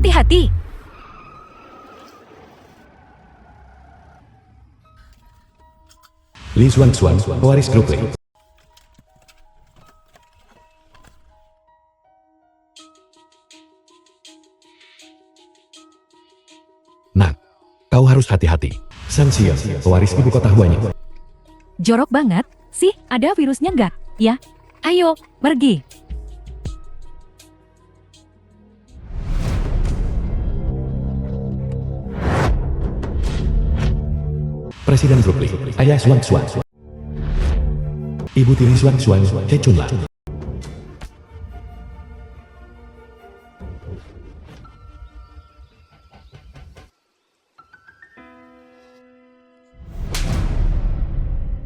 Hati-hati. Li Xuan, pewaris grup Li. Nah, kau harus hati-hati. Sang Xia, pewaris ibu kota Huanyi. Jorok banget. Sih, ada virusnya nggak? Ya. Ayo, pergi. Presiden grup Li, Ayah Xuan. Ibu tiri Xuan, He Chunla.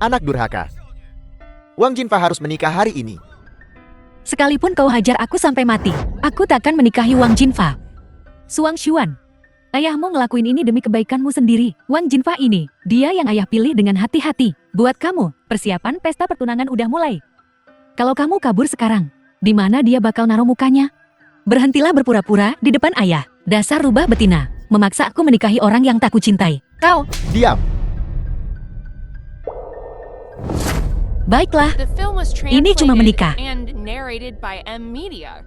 Anak durhaka. Wang Jinfa harus menikah hari ini. Sekalipun kau hajar aku sampai mati, aku takkan menikahi Wang Jinfa. Suang Xuan, ayahmu ngelakuin ini demi kebaikanmu sendiri. Wang Jinfa ini, dia yang ayah pilih dengan hati-hati. Buat kamu, persiapan pesta pertunangan udah mulai. Kalau kamu kabur sekarang, di mana dia bakal naruh mukanya? Berhentilah berpura-pura di depan ayah. Dasar rubah betina, memaksa aku menikahi orang yang tak kucintai. Kau, Diam. baiklah, Ini cuma menikah. menikah.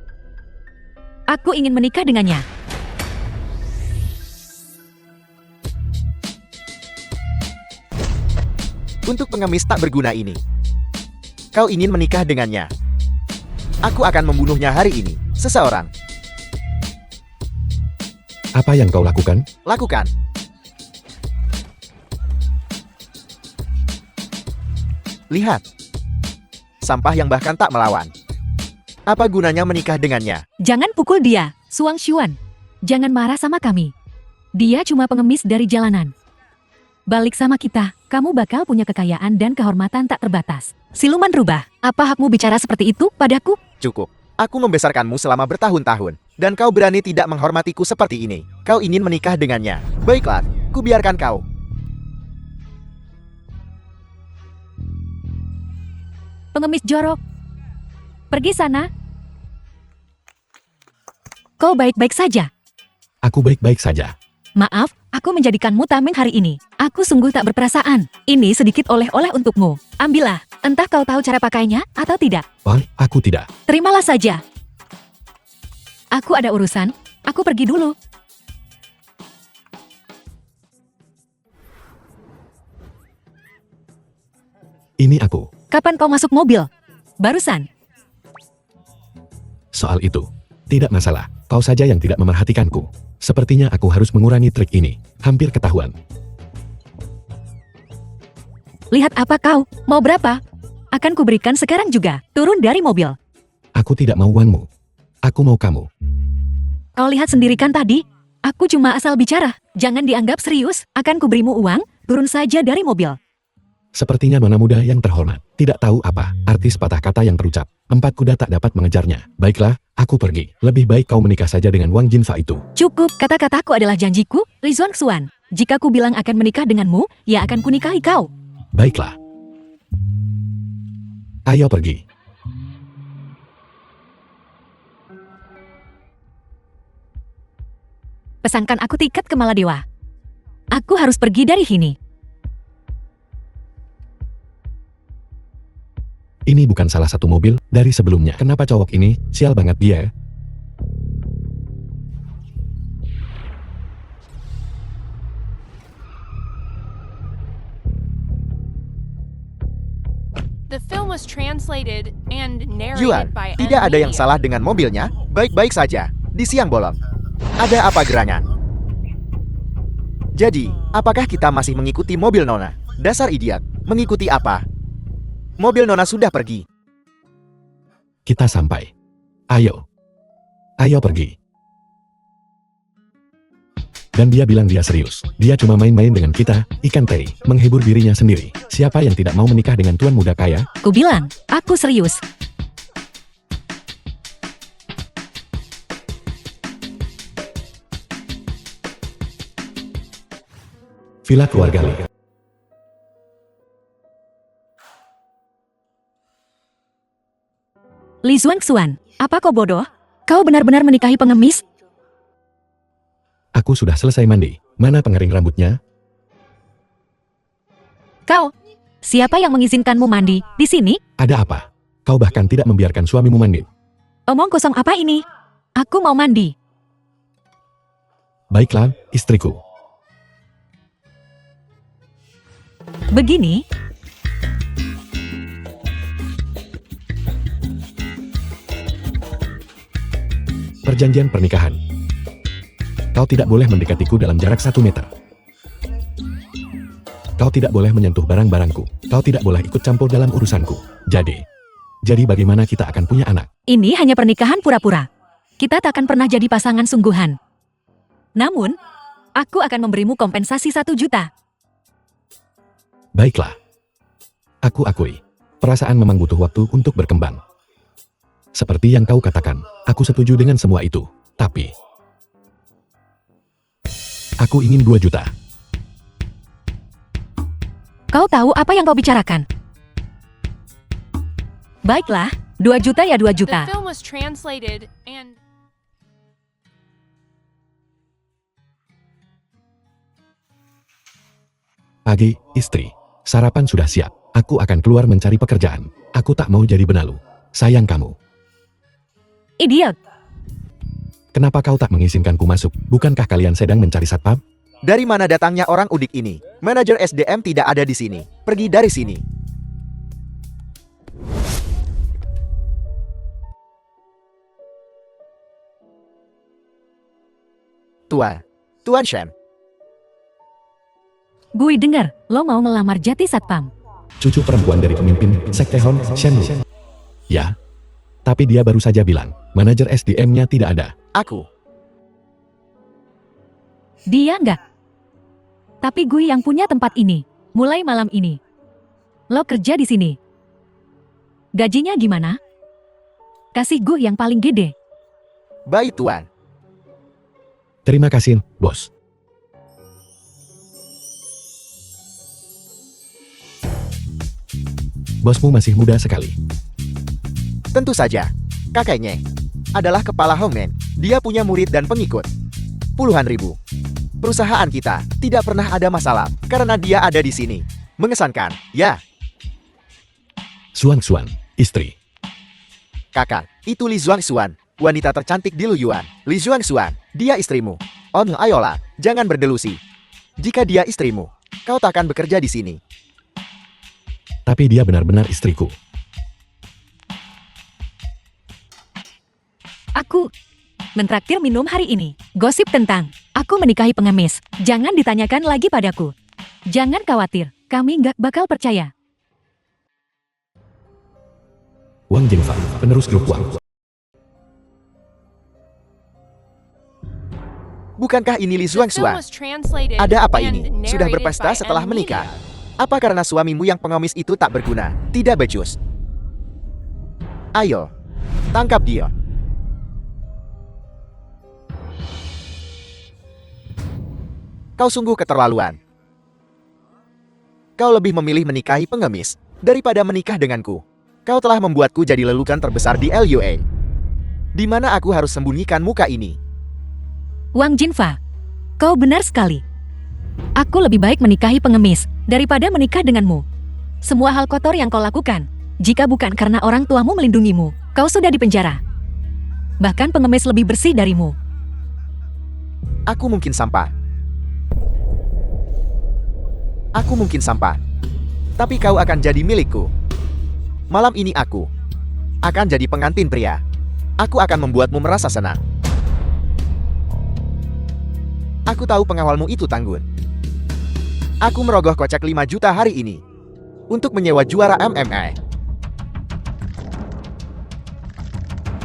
Aku ingin menikah dengannya. Untuk pengemis tak berguna ini. Kau ingin menikah dengannya. Aku akan membunuhnya hari ini. Seseorang. Apa yang kau lakukan? Lakukan. Lihat. Sampah yang bahkan tak melawan. Apa gunanya menikah dengannya? Jangan pukul dia, Suang Xuan. Jangan marah sama kami. Dia cuma pengemis dari jalanan. Balik sama kita, kamu bakal punya kekayaan dan kehormatan tak terbatas. Siluman rubah, apa hakmu bicara seperti itu padaku? Cukup. Aku membesarkanmu selama bertahun-tahun. Dan kau berani tidak menghormatiku seperti ini. Kau ingin menikah dengannya. Baiklah, ku biarkan kau. Pengemis jorok. Pergi sana. Kau baik-baik saja. Aku baik-baik saja. Maaf, aku menjadikanmu tameng hari ini. Aku sungguh tak berperasaan. Ini sedikit oleh-oleh untukmu. Ambillah, entah kau tahu cara pakainya atau tidak. Wah, aku tidak. Terimalah saja. Aku ada urusan, aku pergi dulu. Ini aku. Kapan kau masuk mobil? Barusan. Soal itu, tidak masalah. Kau saja yang tidak memerhatikanku. Sepertinya aku harus mengurangi trik ini. Hampir ketahuan. Lihat apa kau? Mau berapa? Akan kuberikan sekarang juga. Turun dari mobil. Aku tidak mau uangmu. Aku mau kamu. Kau lihat sendiri kan tadi? Aku cuma asal bicara. Jangan dianggap serius. Akan kuberimu uang. Turun saja dari mobil. Sepertinya nona muda yang terhormat. Tidak tahu apa artis patah kata yang terucap. 4 kuda tak dapat mengejarnya. Baiklah, aku pergi. Lebih baik kau menikah saja dengan Wang Jinfa itu. Cukup, kata-kataku adalah janjiku, Li Xuan. Jika ku bilang akan menikah denganmu, ya akan kunikahi kau. Baiklah. Ayo pergi. Pesankan aku tiket ke Maladewa. Aku harus pergi dari sini. Ini bukan salah satu mobil dari sebelumnya. Kenapa cowok ini sial banget dia? Yuan, tidak ada yang salah dengan mobilnya. Baik-baik saja. Di siang bolong. Ada apa gerangan? Jadi, apakah kita masih mengikuti mobil Nona? Dasar idiot. Mengikuti apa? Mobil Nona sudah pergi. Kita sampai. Ayo. Ayo pergi. Dan dia bilang dia serius. Dia cuma main-main dengan kita, ikan teri, menghibur dirinya sendiri. Siapa yang tidak mau menikah dengan tuan muda kaya? Ku bilang, aku serius. Villa keluarga Li. Li Xuan, apa kau bodoh? Kau benar-benar menikahi pengemis? Aku sudah selesai mandi. Mana pengering rambutnya? Kau, siapa yang mengizinkanmu mandi di sini? Ada apa? Kau bahkan tidak membiarkan suamimu mandi. Omong kosong apa ini? Aku mau mandi. Baiklah, istriku. Begini, Perjanjian pernikahan. Kau tidak boleh mendekatiku dalam jarak 1 meter. Kau tidak boleh menyentuh barang-barangku. Kau tidak boleh ikut campur dalam urusanku. Jadi bagaimana kita akan punya anak? ini hanya pernikahan pura-pura. Kita takkan pernah jadi pasangan sungguhan. Namun, aku akan memberimu kompensasi 1 juta. Baiklah. Aku akui. Perasaan memang butuh waktu untuk berkembang. Seperti yang kau katakan, aku setuju dengan semua itu. Tapi, aku ingin 2 juta. Kau tahu apa yang kau bicarakan? Baiklah, 2 juta ya 2 The juta. film was translated and Pagi, istri. Sarapan sudah siap. Aku akan keluar mencari pekerjaan. Aku tak mau jadi benalu. Sayang kamu. Idiot. Kenapa kau tak mengizinkanku masuk? Bukankah kalian sedang mencari satpam? Dari mana datangnya orang udik ini? Manajer SDM tidak ada di sini. Pergi dari sini. Tuan Shen. Gue dengar, lo mau melamar Jati Satpam. Cucu perempuan dari pemimpin Sekte Hon Shenlu. Ya. Tapi dia baru saja bilang, manajer SDM-nya tidak ada. Aku. Dia enggak. Tapi gue yang punya tempat ini. Mulai malam ini. Lo kerja di sini. Gajinya gimana? Kasih gue yang paling gede. Baik, Tuan. Terima kasih, bos. Bosmu masih muda sekali. Tentu saja. Kakeknya adalah kepala Hongmen. Dia punya murid dan pengikut. Puluhan ribu. Perusahaan kita tidak pernah ada masalah karena dia ada di sini. Mengesankan, ya. Suan, istri. Kakak, itu Li Zhuangxuan, wanita tercantik di Luyuan. Li Zhuangxuan, dia istrimu. Ayolah, jangan berdelusi. Jika dia istrimu, kau takkan bekerja di sini. Tapi dia benar-benar istriku. Aku mentraktir minum hari ini. Gosip tentang aku menikahi pengemis. Jangan ditanyakan lagi padaku. Jangan khawatir, kami nggak bakal percaya. Wang Jingfa, penerus grup Wang. Bukankah ini Li the film Zhuangxuan? was translated Ada apa and ini? Sudah narrated berpesta by setelah Emilia. menikah? Apa karena suamimu yang pengemis itu tak berguna, tidak becus? Ayo, tangkap dia. Kau sungguh keterlaluan. Kau lebih memilih menikahi pengemis daripada menikah denganku. Kau telah membuatku jadi lelukan terbesar di LUA. Di mana aku harus sembunyikan muka ini? Wang Jinfa, kau benar sekali. Aku lebih baik menikahi pengemis daripada menikah denganmu. Semua hal kotor yang kau lakukan, jika bukan karena orang tuamu melindungimu, kau sudah dipenjara. Bahkan pengemis lebih bersih darimu. Aku mungkin sampah. Aku mungkin sampah. Tapi kau akan jadi milikku. Malam ini aku akan jadi pengantin pria. Aku akan membuatmu merasa senang. Aku tahu pengawalmu itu tanggun. Aku merogoh kocek 5 juta hari ini untuk menyewa juara MMA.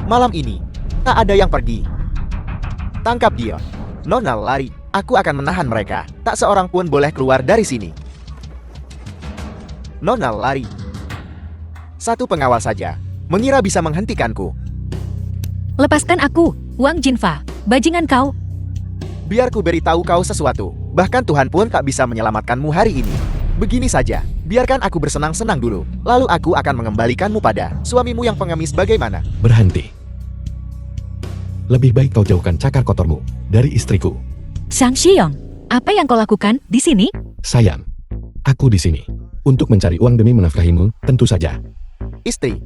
Malam ini, tak ada yang pergi. Tangkap dia. Nona lari. Aku akan menahan mereka. Tak seorang pun boleh keluar dari sini. Nona lari. Satu pengawal saja mengira bisa menghentikanku. Lepaskan aku, Wang Jinfa, bajingan kau. Biar ku beritahu kau sesuatu. Bahkan Tuhan pun tak bisa menyelamatkanmu hari ini. Begini saja, biarkan aku bersenang-senang dulu. Lalu aku akan mengembalikanmu pada suamimu yang pengemis bagaimana? Berhenti. Lebih baik kau jauhkan cakar kotormu dari istriku. Sang Xiong, apa yang kau lakukan di sini? Sayang, aku di sini untuk mencari uang demi menafkahimu, tentu saja. Istri.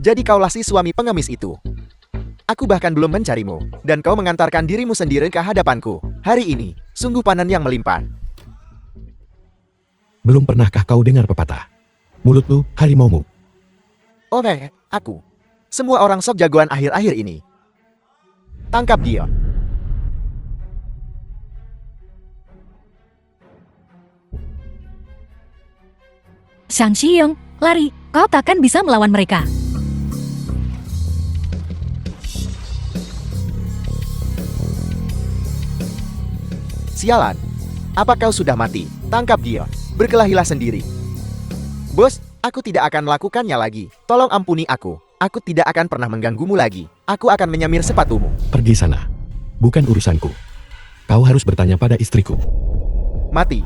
Jadi kaulah si suami pengemis itu. Aku bahkan belum mencarimu, dan kau mengantarkan dirimu sendiri ke hadapanku. Hari ini, sungguh panen yang melimpah. Belum pernahkah kau dengar pepatah? Mulutmu, harimaumu. Aku. Semua orang sok jagoan akhir-akhir ini. Tangkap dia. Sang Xiong, lari, kau takkan bisa melawan mereka. Sialan. Apa kau sudah mati? Tangkap dia. Berkelahilah sendiri. Bos, aku tidak akan melakukannya lagi. Tolong ampuni aku. Aku tidak akan pernah mengganggumu lagi. Aku akan menyemir sepatumu. Pergi sana. Bukan urusanku. Kau harus bertanya pada istriku. Mati.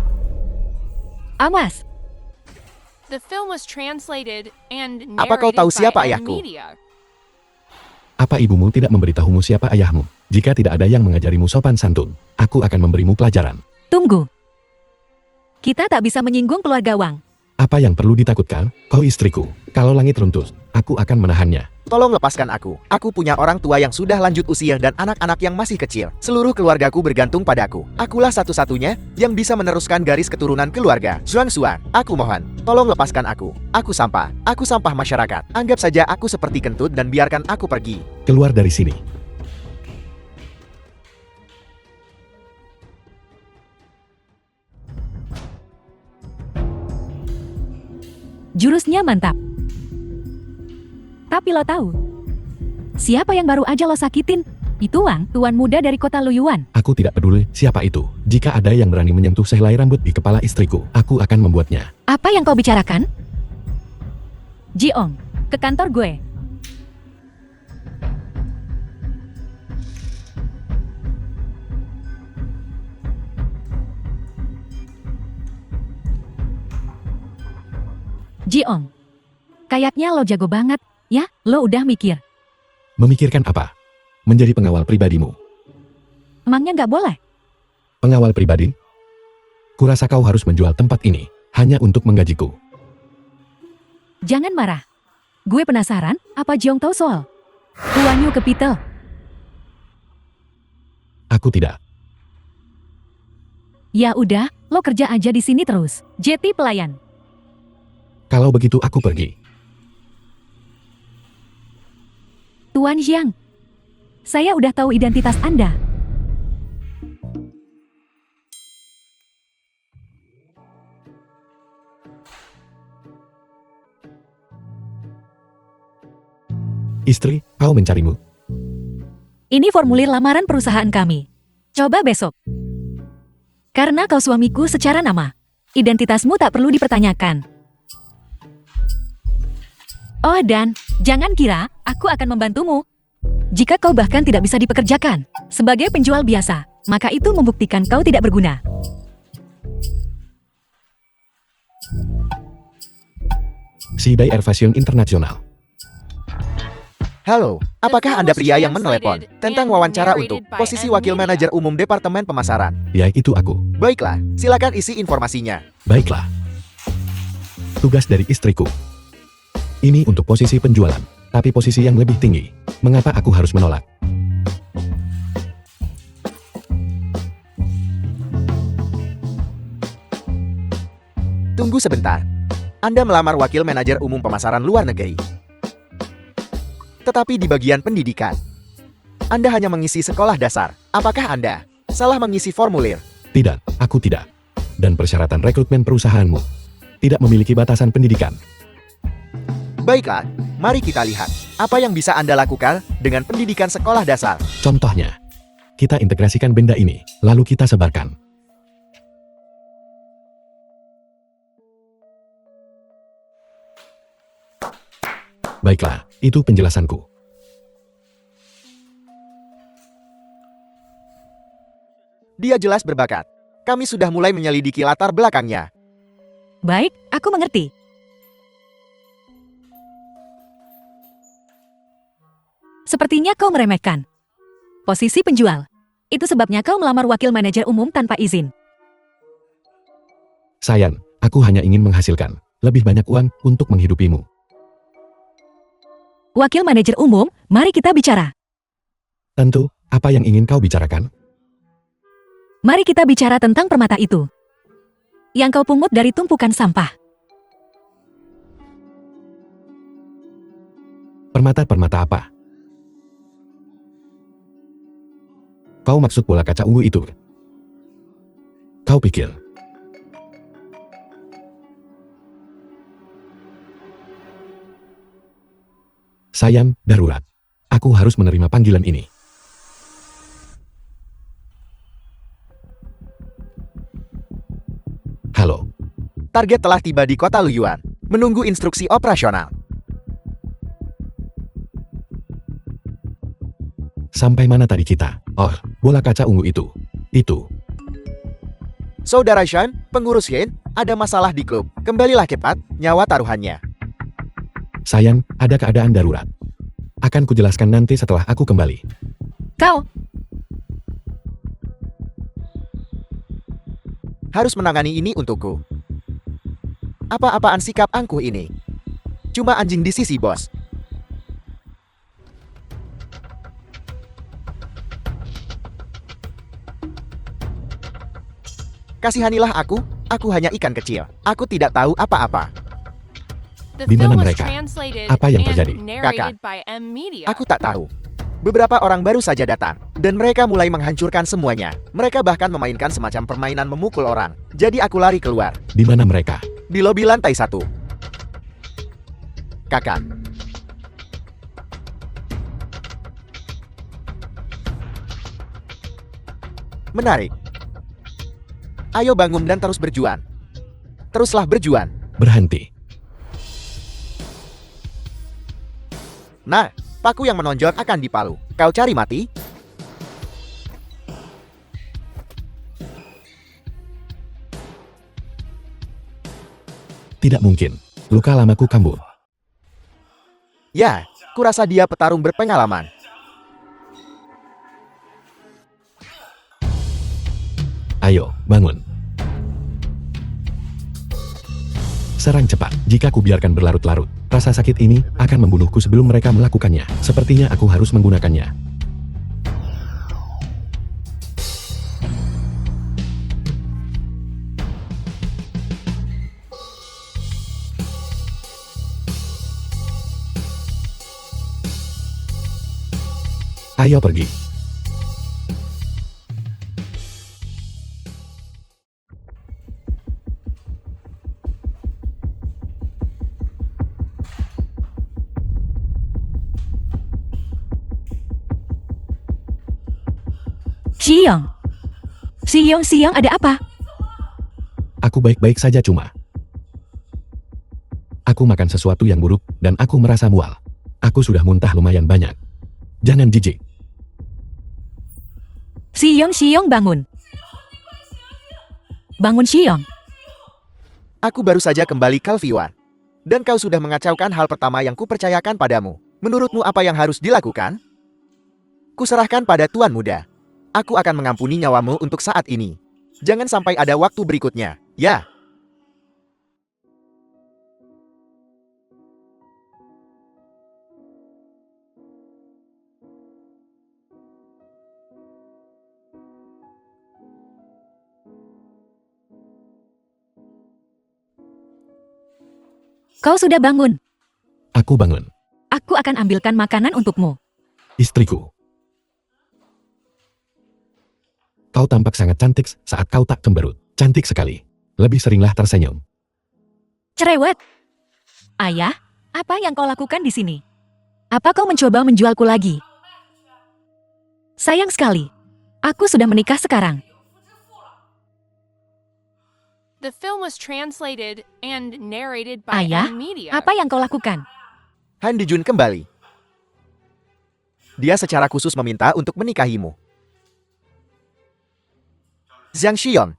Awas, The film was translated and Apa kau narrated tahu by siapa Ed ayahku? Media. Apa ibumu tidak memberitahumu siapa ayahmu? Jika tidak ada yang mengajarimu sopan santun, aku akan memberimu pelajaran. tunggu. Kita tak bisa menyinggung keluarga Wang. Apa yang perlu ditakutkan? Kau istriku. Kalau langit runtuh, aku akan menahannya. Tolong lepaskan aku. Aku punya orang tua yang sudah lanjut usia dan anak-anak yang masih kecil. Seluruh keluargaku bergantung padaku. Akulah satu-satunya yang bisa meneruskan garis keturunan keluarga. Xuan, aku mohon. Tolong lepaskan aku. Aku sampah. Aku sampah masyarakat. Anggap saja aku seperti kentut dan biarkan aku pergi. Keluar dari sini. Jurusnya mantap. Tapi lo tahu, siapa yang baru aja lo sakitin? Itu Wang, tuan muda dari kota Luyuan. Aku tidak peduli siapa itu. Jika ada yang berani menyentuh sehelai rambut di kepala istriku, aku akan membuatnya. Apa yang kau bicarakan? Jiong, ke kantor gue. Jiong, kayaknya lo jago banget, ya? Lo udah mikir. Memikirkan apa? Menjadi pengawal pribadimu. Emangnya nggak boleh? Pengawal pribadi? Kurasa kau harus menjual tempat ini hanya untuk menggajiku. Jangan marah. Gue penasaran, apa Jiong tahu soal Huan Yu Capital? Aku tidak. Ya udah, lo kerja aja di sini terus. Jeti pelayan. Kalau begitu aku pergi. Tuan Jiang, saya udah tahu identitas Anda. Istri, kau mencarimu. Ini formulir lamaran perusahaan kami. Coba besok. Karena kau suamiku secara nama, identitasmu tak perlu dipertanyakan. Oh dan, jangan kira aku akan membantumu. Jika kau bahkan tidak bisa dipekerjakan sebagai penjual biasa, maka itu membuktikan kau tidak berguna. Sidai Air Fashion Internasional. Halo, apakah Anda pria yang menelepon tentang wawancara untuk posisi wakil manajer umum Departemen Pemasaran? Ya, itu aku. Baiklah, silakan isi informasinya. Baiklah. Tugas dari istriku. Ini untuk posisi penjualan, tapi posisi yang lebih tinggi. Mengapa aku harus menolak? Tunggu sebentar. Anda melamar wakil manajer umum pemasaran luar negeri. Tetapi di bagian pendidikan, Anda hanya mengisi sekolah dasar. Apakah Anda salah mengisi formulir? Tidak, aku tidak. Dan persyaratan rekrutmen perusahaanmu tidak memiliki batasan pendidikan. Baiklah, mari kita lihat apa yang bisa Anda lakukan dengan pendidikan sekolah dasar. Contohnya, kita integrasikan benda ini, lalu kita sebarkan. Baiklah, itu penjelasanku. Dia jelas berbakat. Kami sudah mulai menyelidiki latar belakangnya. Baik, aku mengerti. Sepertinya kau meremehkan posisi penjual. Itu sebabnya kau melamar wakil manajer umum tanpa izin. Sayang, aku hanya ingin menghasilkan lebih banyak uang untuk menghidupimu. Wakil manajer umum, mari kita bicara. Tentu, apa yang ingin kau bicarakan? Mari kita bicara tentang permata itu. Yang kau pungut dari tumpukan sampah. Permata-permata apa? Kau maksud bola kaca ungu itu? Kau pikir sayang, darurat. Aku harus menerima panggilan ini. Halo, Target telah tiba di kota Luyuan. Menunggu instruksi operasional. sampai mana tadi kita? Oh, bola kaca ungu itu. Itu. Saudara Sean, pengurus Yen, ada masalah di klub. Kembalilah cepat, nyawa taruhannya. Sayang, ada keadaan darurat. Akan kujelaskan nanti setelah aku kembali. Kau, Harus menangani ini untukku. Apa-apaan sikap angkuh ini? Cuma anjing di sisi bos. Kasihanilah aku hanya ikan kecil. Aku tidak tahu apa-apa. The Di mana film was mereka? translated Apa yang and terjadi? narrated by M Media. Aku tak tahu. Beberapa orang baru saja datang, dan mereka mulai menghancurkan semuanya. Mereka bahkan memainkan semacam permainan memukul orang. Jadi aku lari keluar, Di mana mereka? di lobi lantai 1. Kakak. Menarik. Ayo bangun dan terus berjuang. Teruslah berjuang. Berhenti. Nah, paku yang menonjol akan dipalu. Kau cari mati? Tidak mungkin. Luka lamaku kambuh. Ya, kurasa dia petarung berpengalaman. Ayo, bangun. Serang cepat. Jika kubiarkan berlarut-larut, rasa sakit ini akan membunuhku sebelum mereka melakukannya. Sepertinya aku harus menggunakannya. Ayo pergi. Siang. Siang, ada apa? Aku baik-baik saja cuma. Aku makan sesuatu yang buruk dan aku merasa mual. Aku sudah muntah lumayan banyak. Jangan jijik. Siang, bangun. Bangun Siang. Aku baru saja kembali Kalviwan. Dan kau sudah mengacaukan hal pertama yang kupercayakan padamu. Menurutmu apa yang harus dilakukan? Kuserahkan pada Tuan Muda. Aku akan mengampuni nyawamu untuk saat ini. Jangan sampai ada waktu berikutnya, ya. Kau sudah bangun. Aku bangun. Aku akan ambilkan makanan untukmu. Istriku. Kau tampak sangat cantik saat kau tak cemberut. Cantik sekali. Lebih seringlah tersenyum. Cerewet. Ayah, apa yang kau lakukan di sini? Apa kau mencoba menjualku lagi? Sayang sekali. Aku sudah menikah sekarang. The film was translated and narrated by Ayah, M Media. apa yang kau lakukan? Han Dijun kembali. Dia secara khusus meminta untuk menikahimu. Zhang Xiong,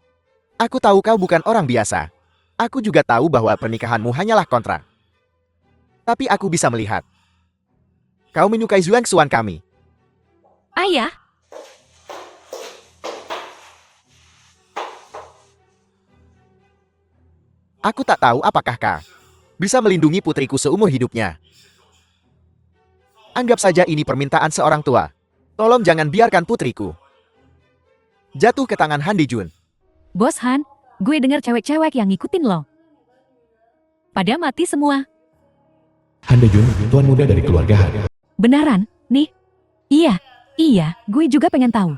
aku tahu kau bukan orang biasa. Aku juga tahu bahwa pernikahanmu hanyalah kontrak. Tapi aku bisa melihat. Kau menyukai Zhuang Xuan kami. Ayah, Aku tak tahu apakah kau bisa melindungi putriku seumur hidupnya. Anggap saja ini permintaan seorang tua. Tolong jangan biarkan putriku jatuh ke tangan Han Dijun. Bos Han, gue dengar cewek-cewek yang ngikutin lo. Pada mati semua. Han Dejun, tuan muda dari keluarga Han. Benaran, nih? Iya, gue juga pengen tahu.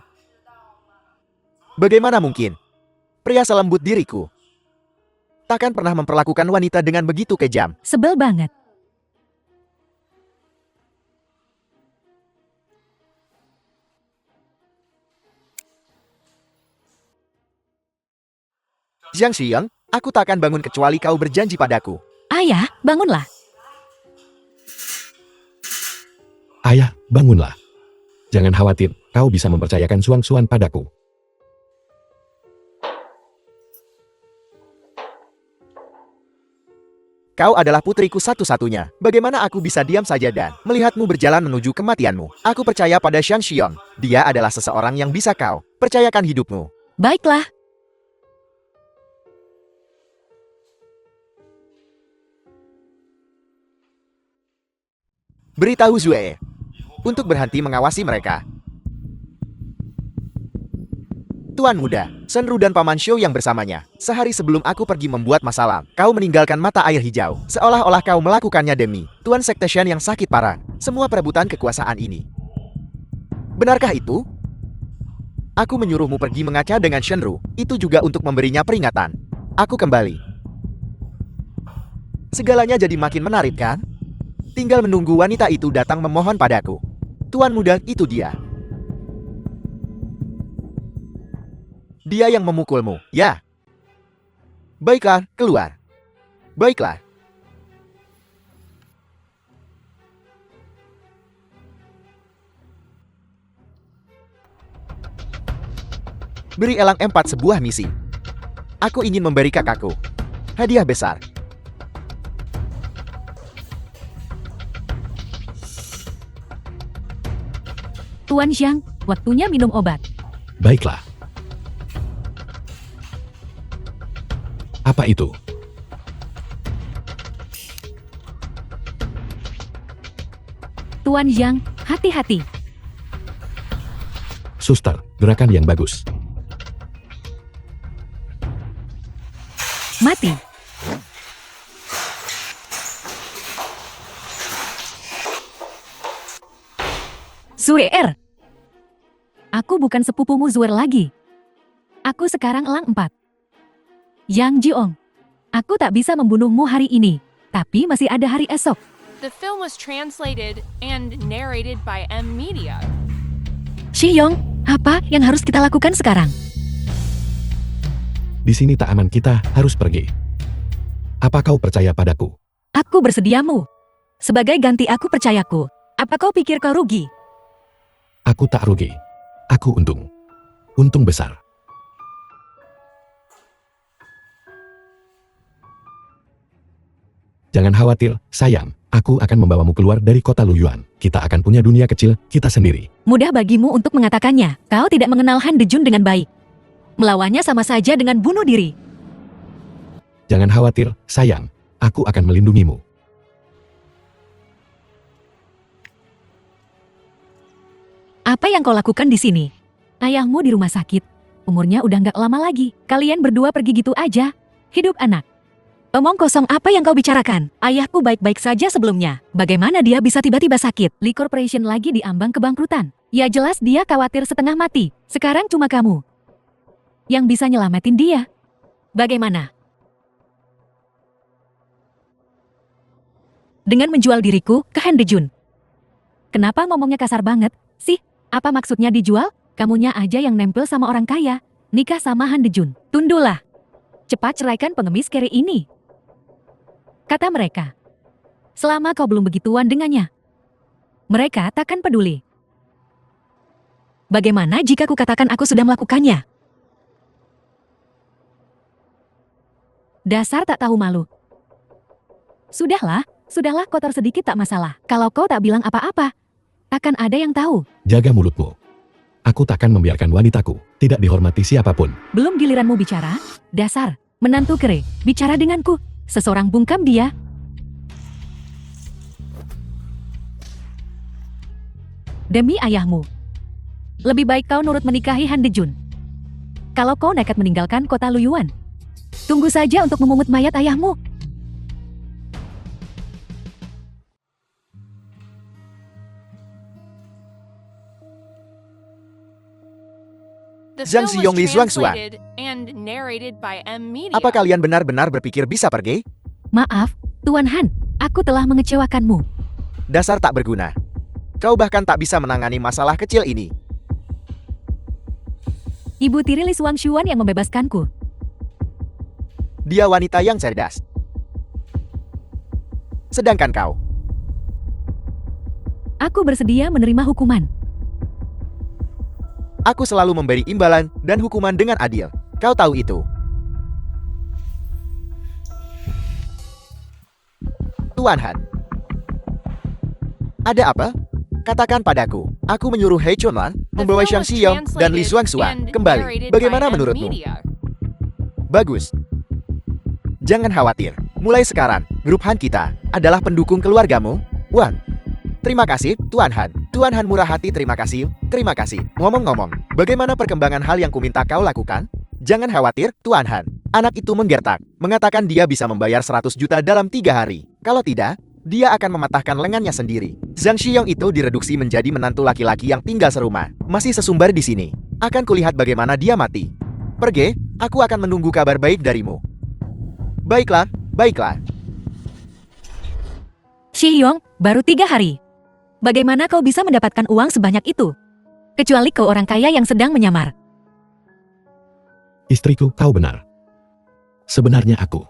Bagaimana mungkin? Pria selembut diriku takkan pernah memperlakukan wanita dengan begitu kejam. Sebel banget. Jiang Xiang, aku tak akan bangun kecuali kau berjanji padaku. Ayah, bangunlah. Ayah, bangunlah. Jangan khawatir, kau bisa mempercayakan Suang Xuan padaku. Kau adalah putriku satu-satunya. Bagaimana aku bisa diam saja dan melihatmu berjalan menuju kematianmu? Aku percaya pada Shan Xiong. Dia adalah seseorang yang bisa kau percayakan hidupmu. Baiklah. Beritahu Zue untuk berhenti mengawasi mereka. Tuan muda, Senru dan Paman Shou yang bersamanya. Sehari sebelum aku pergi membuat masalah, kau meninggalkan mata air hijau. Seolah-olah kau melakukannya demi Tuan Sekte Shen yang sakit parah. Semua perebutan kekuasaan ini. Benarkah itu? Aku menyuruhmu pergi mengaca dengan Shenru. Itu juga untuk memberinya peringatan. Aku kembali. Segalanya jadi makin menarik kan? Tinggal menunggu wanita itu datang memohon padaku. Tuan muda, itu dia. Dia yang memukulmu, ya? Baiklah, keluar. Baiklah. Beri Elang Empat sebuah misi. Aku ingin memberi kakakku hadiah besar. Tuan Xiang, waktunya minum obat. Baiklah. Apa itu? Tuan Xiang, hati-hati. Suster, gerakan yang bagus. Mati. Zuer. Aku bukan sepupumu Zuer lagi. Aku sekarang Elang 4. Yang Jiong. Aku tak bisa membunuhmu hari ini, tapi masih ada hari esok. The film was translated and narrated by M Media. Shiyong, apa yang harus kita lakukan sekarang? Di sini tak aman, kita harus pergi. Apa kau percaya padaku? Aku bersediamu. Sebagai ganti aku percayaku. Apa kau pikir kau rugi? Aku tak rugi. Aku untung. Untung besar. Jangan khawatir, sayang. Aku akan membawamu keluar dari kota Luyuan. Kita akan punya dunia kecil kita sendiri. Mudah bagimu untuk mengatakannya. Kau tidak mengenal Han Dejun dengan baik. Melawannya sama saja dengan bunuh diri. Jangan khawatir, sayang. Aku akan melindungimu. Apa yang kau lakukan di sini? Ayahmu di rumah sakit. Umurnya udah nggak lama lagi. Kalian berdua pergi gitu aja. Hidup anak. Omong kosong apa yang kau bicarakan? Ayahku baik-baik saja sebelumnya. Bagaimana dia bisa tiba-tiba sakit? Lee Corporation lagi di ambang kebangkrutan. Ya jelas dia khawatir setengah mati. Sekarang cuma kamu yang bisa nyelamatin dia. Bagaimana? Dengan menjual diriku ke Han Dejun. Kenapa ngomongnya kasar banget sih? Apa maksudnya dijual? Kamunya aja yang nempel sama orang kaya. Nikah sama Han Dejun. Tundulah. Cepat ceraikan pengemis kere ini. Kata mereka. Selama kau belum begituan dengannya, mereka takkan peduli. Bagaimana jika ku katakan aku sudah melakukannya? Dasar tak tahu malu. Sudahlah kotor sedikit tak masalah. Kalau kau tak bilang apa-apa, takkan ada yang tahu. Jaga mulutmu. Aku takkan membiarkan wanitaku tidak dihormati siapapun. Belum giliranmu bicara, dasar Menantu kere, bicara denganku. Seseorang bungkam dia. Demi ayahmu. Lebih baik kau nurut menikahi Han Dejun. Kalau kau nekat meninggalkan kota Luyuan, tunggu saja untuk memungut mayat ayahmu. The Zhang film Xiyong Li was Zhuangxuan. translated and narrated by M Media. Apa kalian benar-benar berpikir bisa pergi? Maaf, Tuan Han, aku telah mengecewakanmu. Dasar tak berguna. Kau bahkan tak bisa menangani masalah kecil ini. Ibu tiri Li Zhuangxuan yang membebaskanku. Dia wanita yang cerdas. Sedangkan kau, Aku bersedia menerima hukuman. aku selalu memberi imbalan dan hukuman dengan adil. Kau tahu itu. Tuan Han. Ada apa? Katakan padaku. Aku menyuruh He Chunlan The membawa film Zhang was Xiyong dan Li translated Zhuangxuan and kembali. narrated Bagaimana by M menurutmu? Media. Bagus. Jangan khawatir. Mulai sekarang, grup Han kita adalah pendukung keluargamu, Wan. Terima kasih, Tuan Han. Tuan Han murah hati, terima kasih. Terima kasih. Ngomong-ngomong, bagaimana perkembangan hal yang kuminta kau lakukan? Jangan khawatir, Tuan Han. Anak itu menggertak, mengatakan dia bisa membayar 100 juta dalam 3 hari. Kalau tidak, dia akan mematahkan lengannya sendiri. Zhang Xiyong itu direduksi menjadi menantu laki-laki yang tinggal serumah. Masih sesumbar di sini. Akan kulihat bagaimana dia mati. Pergi, aku akan menunggu kabar baik darimu. Baiklah, baiklah. Xihyong, baru 3 hari. Bagaimana kau bisa mendapatkan uang sebanyak itu? Kecuali kau orang kaya yang sedang menyamar. Istriku, kau benar. Sebenarnya aku.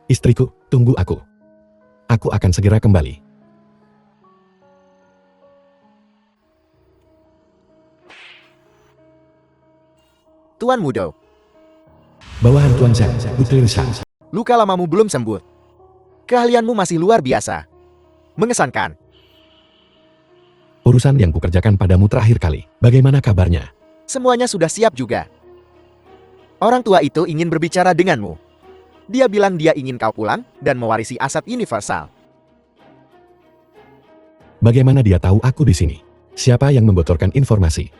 Istriku, tunggu aku. Aku akan segera kembali. Tuan Mudo, Bawahan Tuan Zhang, Putri Lisa. luka lamamu belum sembuh. Keahlianmu masih luar biasa. Mengesankan. Urusan yang kukerjakan padamu terakhir kali. Bagaimana kabarnya? Semuanya sudah siap juga. Orang tua itu ingin berbicara denganmu. Dia bilang dia ingin kau pulang dan mewarisi aset universal. Bagaimana dia tahu aku di sini? Siapa yang membocorkan informasi?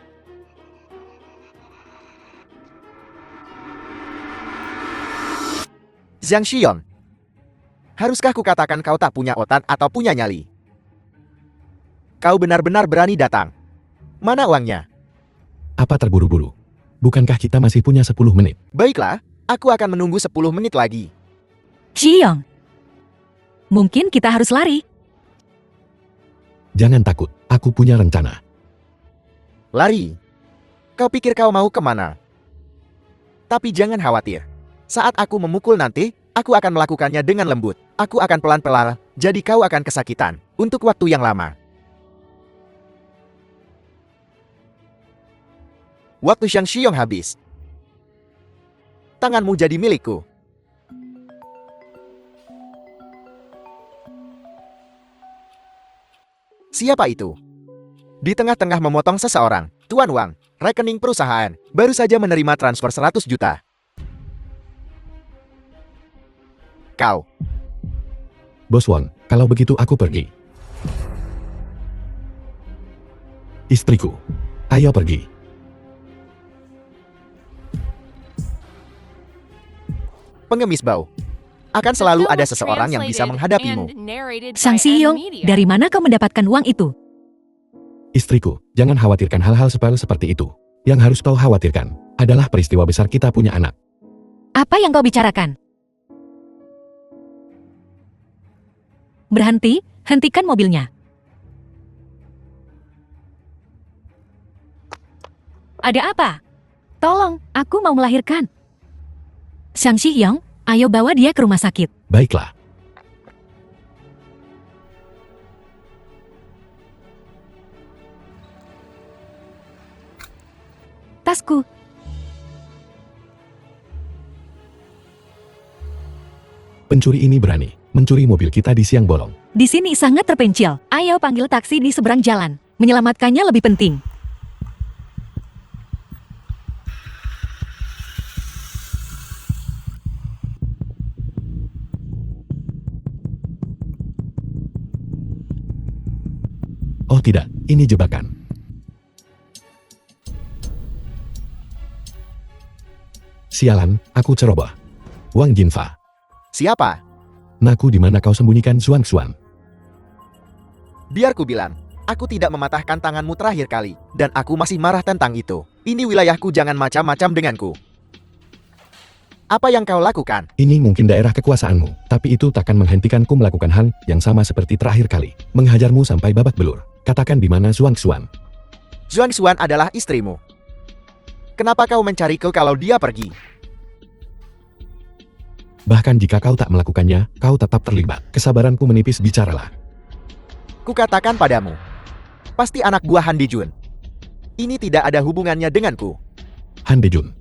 Zhang Xiyong. Haruskah kukatakan kau tak punya otak atau punya nyali? Kau benar-benar berani datang. Mana uangnya? Apa terburu-buru? Bukankah kita masih punya 10 menit? Baiklah, aku akan menunggu 10 menit lagi. Xihyong, mungkin kita harus lari. Jangan takut, aku punya rencana. Lari. Kau pikir kau mau kemana? Tapi jangan khawatir. Saat aku memukul nanti, aku akan melakukannya dengan lembut. Aku akan pelan-pelan, jadi kau akan kesakitan. Untuk waktu yang lama. Waktu Zhang Xiyong habis. Tanganmu jadi milikku. Siapa itu? Di tengah-tengah memotong seseorang, Tuan Wang, rekening perusahaan, baru saja menerima transfer 100 juta. Kau, Bos Wang, kalau begitu aku pergi. Istriku, ayo pergi. pengemis bau. Akan The selalu film ada was seseorang yang bisa translated menghadapimu. and narrated Sang by M Xihyong, Media. dari mana kau mendapatkan uang itu? Istriku, jangan khawatirkan hal-hal sepele seperti itu. Yang harus kau khawatirkan adalah peristiwa besar kita punya anak. Apa yang kau bicarakan? Berhenti, hentikan mobilnya. Ada apa? Tolong, aku mau melahirkan. Sang Xihyong, ayo bawa dia ke rumah sakit. Baiklah, Tasku. pencuri ini berani mencuri mobil kita di siang bolong. Di sini sangat terpencil. Ayo panggil taksi di seberang jalan. Menyelamatkannya lebih penting. Oh tidak, ini jebakan. Sialan, aku ceroboh. Wang Jinfa. Siapa? Naku di mana kau sembunyikan Xuan Xuan? Biar ku bilang, aku tidak mematahkan tanganmu terakhir kali, dan aku masih marah tentang itu. Ini wilayahku, jangan macam-macam denganku. Apa yang kau lakukan? Ini mungkin daerah kekuasaanmu, tapi itu takkan menghentikanku melakukan hal yang sama seperti terakhir kali. Menghajarmu sampai babak belur. Katakan di mana Xuan Xuan? Xuan Xuan adalah istrimu. Kenapa kau mencariku kalau dia pergi? Bahkan jika kau tak melakukannya, kau tetap terlibat. Kesabaranku menipis, bicaralah. Kukatakan padamu, pasti anak buah Han Dijun. Ini tidak ada hubungannya denganku. Han Dejun.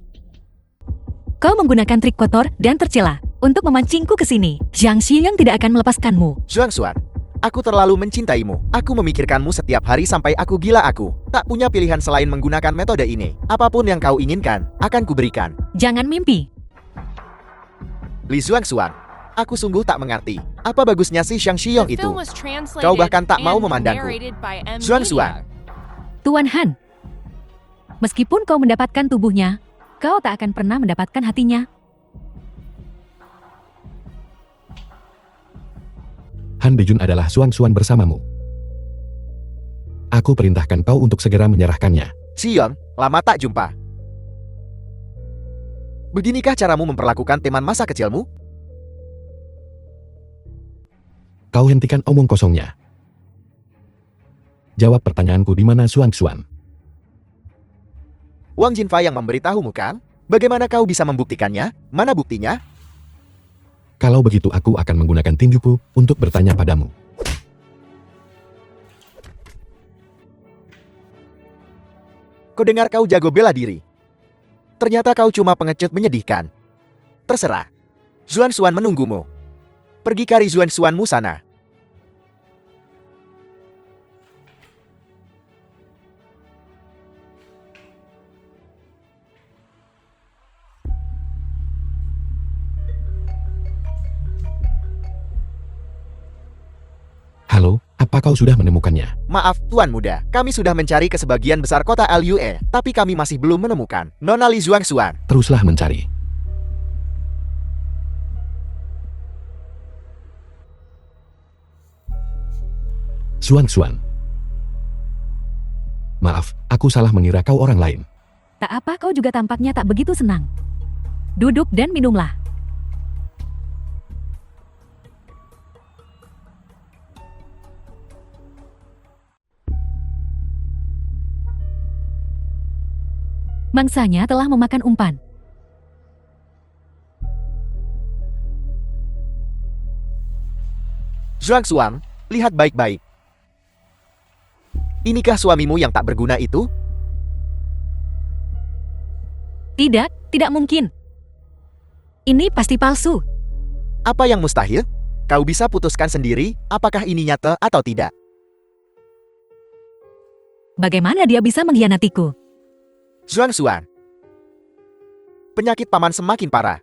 Kau menggunakan trik kotor dan tercela untuk memancingku ke sini. Zhang Xiyang tidak akan melepaskanmu. Xuan Xuan, aku terlalu mencintaimu. Aku memikirkanmu setiap hari sampai aku gila. Aku tak punya pilihan selain menggunakan metode ini. Apapun yang kau inginkan, akan kuberikan. Jangan mimpi. Li Xuan, aku sungguh tak mengerti. Apa bagusnya si Zhang Xiyong The itu? film was translated Kau bahkan tak mau and memandangku. narrated by M Xuan Media. Tuan Han, meskipun kau mendapatkan tubuhnya, kau tak akan pernah mendapatkan hatinya. Han Dejun adalah Xuan Xuan bersamamu. Aku perintahkan kau untuk segera menyerahkannya. Xiyong, lama tak jumpa. Beginikah caramu memperlakukan teman masa kecilmu? Kau hentikan omong kosongnya. Jawab pertanyaanku, di mana Xuan Xuan? Wang Jinfa yang memberitahumu kan? Bagaimana kau bisa membuktikannya? Mana buktinya? Kalau begitu aku akan menggunakan tinjuku untuk bertanya padamu. Kau dengar kau jago bela diri. Ternyata kau cuma pengecut menyedihkan. Terserah. Xuan Xuan menunggumu. Pergi cari Xuan Xuanmu sana. Halo, apa kau sudah menemukannya? Maaf, Tuan Muda. Kami sudah mencari ke sebagian besar kota Lue, tapi kami masih belum menemukan Nona Li Xuan Xuan. Teruslah mencari. Xuan Xuan. Maaf, aku salah mengira kau orang lain. Tak apa, kau juga tampaknya tak begitu senang. Duduk dan minumlah. Mangsanya telah memakan umpan. Xuan Xuan, lihat baik-baik. Inikah suamimu yang tak berguna itu? Tidak mungkin. Ini pasti palsu. Apa yang mustahil? Kau bisa putuskan sendiri apakah ini nyata atau tidak. Bagaimana dia bisa mengkhianatiku? Xuan Xuan. Penyakit paman semakin parah.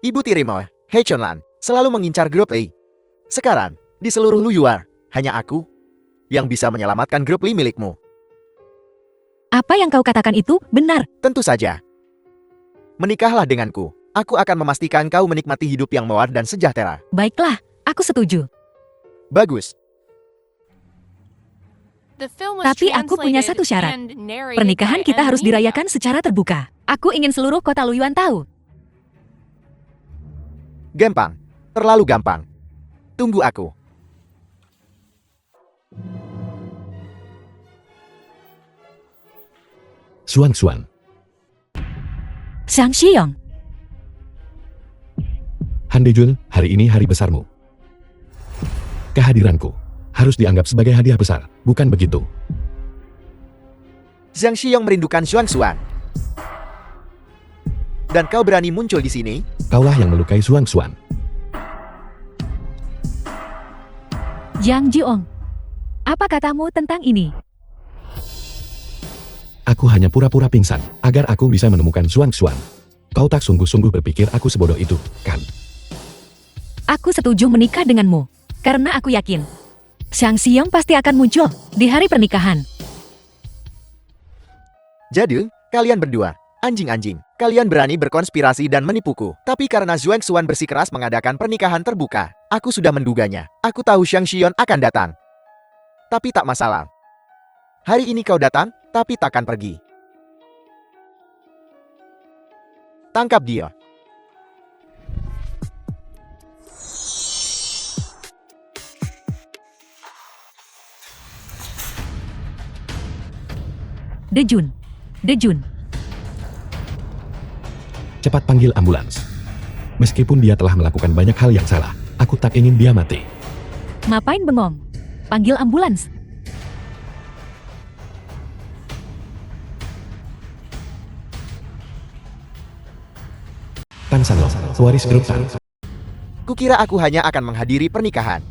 Ibu tirimu, He Chunlan, selalu mengincar grup Li. Sekarang, di seluruh Luyuan, hanya aku yang bisa menyelamatkan grup Li milikmu. Apa yang kau katakan itu benar. Tentu saja. Menikahlah denganku. Aku akan memastikan kau menikmati hidup yang mewah dan sejahtera. Baiklah, aku setuju. Bagus. The film was Tapi aku punya translated satu syarat. and narrated Pernikahan by kita M harus Media. dirayakan secara terbuka. Aku ingin seluruh kota Luyuan tahu. Gampang. Terlalu gampang. Tunggu aku. Xuan Xuan. Zhang Xiyong, Han Dejun, hari ini hari besarmu. Kehadiranku harus dianggap sebagai hadiah besar, bukan begitu? Zhang Xiyong merindukan Xuan Xuan. Dan kau berani muncul di sini? Kaulah yang melukai Xuan Xuan. Yang Jiong. Apa katamu tentang ini? Aku hanya pura-pura pingsan, agar aku bisa menemukan Xuan Xuan. Kau tak sungguh-sungguh berpikir aku sebodoh itu, kan? Aku setuju menikah denganmu. Karena aku yakin, Shang Xiong pasti akan muncul di hari pernikahan. Jadi, kalian berdua, anjing-anjing, kalian berani berkonspirasi dan menipuku. Tapi karena Zhuang Xuan bersikeras mengadakan pernikahan terbuka, aku sudah menduganya. Aku tahu Shang Xiong akan datang. Tapi tak masalah. Hari ini kau datang, tapi takkan pergi. Tangkap dia. Dejun. Dejun. Cepat panggil ambulans. Meskipun dia telah melakukan banyak hal yang salah, aku tak ingin dia mati. Ngapain bengong? Panggil ambulans. Tan Sanlo, pewaris grup Tan. Kukira aku hanya akan menghadiri pernikahan.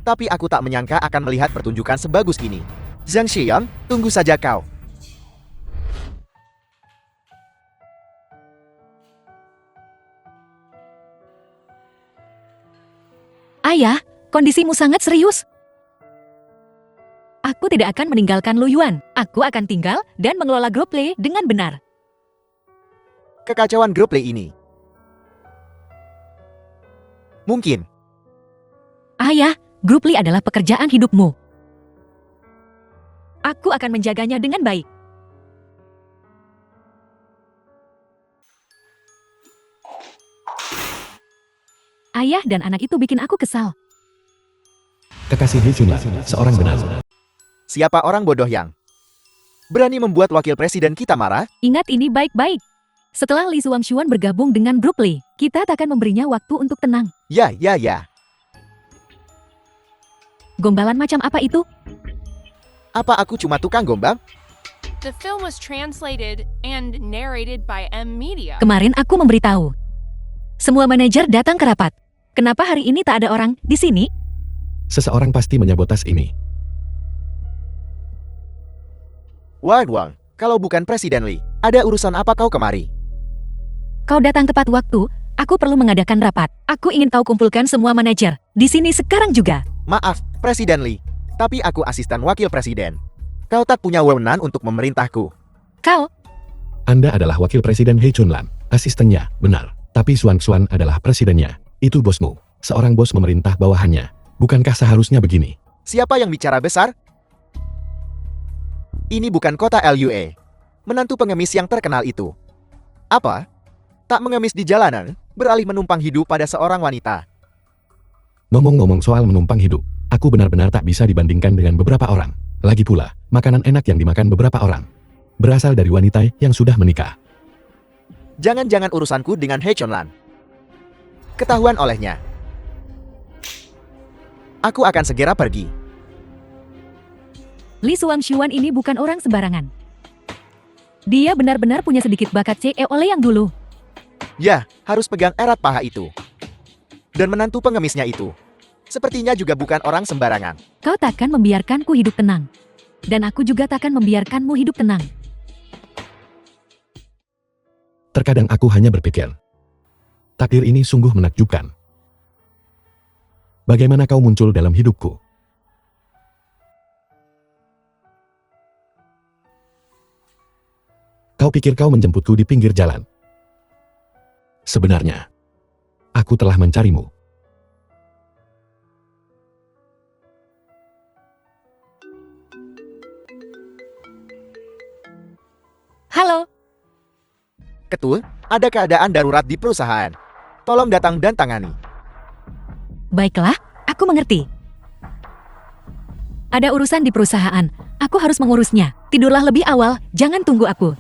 Tapi aku tak menyangka akan melihat pertunjukan sebagus ini. Zhang Xiong, tunggu saja kau. Ayah, kondisimu sangat serius. Aku tidak akan meninggalkan Lu Yuan. Aku akan tinggal dan mengelola grup Lei dengan benar. Kekacauan grup Lei ini. Mungkin. Ayah, grup Lei adalah pekerjaan hidupmu. Aku akan menjaganya dengan baik. Ayah dan anak itu bikin aku kesal. Kekasih He Chunla, seorang benar. Siapa orang bodoh yang berani membuat wakil presiden kita marah? Ingat ini baik-baik. Setelah Li Zuangshuan bergabung dengan grup Lei, kita tak akan memberinya waktu untuk tenang. Ya. Gombalan macam apa itu? Apa aku cuma tukang gombal? The film was translated and narrated by M Media. Kemarin aku memberitahu. Semua manajer datang ke rapat. Kenapa hari ini tak ada orang di sini? Seseorang pasti menyabotas ini. Wang, kalau bukan Presiden Li, ada urusan apa kau kemari? Kau datang tepat waktu. Aku perlu mengadakan rapat. Aku ingin kau kumpulkan semua manajer di sini sekarang juga. Maaf, Presiden Li, tapi aku asisten wakil presiden. Kau tak punya wewenang untuk memerintahku. Kau, Anda adalah wakil presiden He Chunlan, asistennya, benar. Tapi Xuan adalah presidennya. Itu bosmu. Seorang bos memerintah bawahannya. Bukankah seharusnya begini? Siapa yang bicara besar? Ini bukan kota Lua. Menantu pengemis yang terkenal itu. Apa? Tak mengemis di jalanan, beralih menumpang hidup pada seorang wanita. Ngomong-ngomong soal menumpang hidup, aku benar-benar tak bisa dibandingkan dengan beberapa orang. Lagi pula, makanan enak yang dimakan beberapa orang berasal dari wanita yang sudah menikah. Jangan-jangan urusanku dengan He Chunlan ketahuan olehnya. Aku akan segera pergi. Li Zuangshuan ini bukan orang sembarangan. Dia benar-benar punya sedikit bakat CEO yang dulu. Ya, harus pegang erat paha itu. Dan menantu pengemisnya itu. Sepertinya juga bukan orang sembarangan. Kau takkan membiarkanku hidup tenang. Dan aku juga takkan membiarkanmu hidup tenang. Terkadang aku hanya berpikir, takdir ini sungguh menakjubkan. Bagaimana kau muncul dalam hidupku? Kau pikir kau menjemputku di pinggir jalan? Sebenarnya, aku telah mencarimu. Halo, Ketul, ada keadaan darurat di perusahaan. Tolong datang dan tangani. baiklah, aku mengerti. Ada urusan di perusahaan, aku harus mengurusnya. Tidurlah lebih awal, jangan tunggu aku.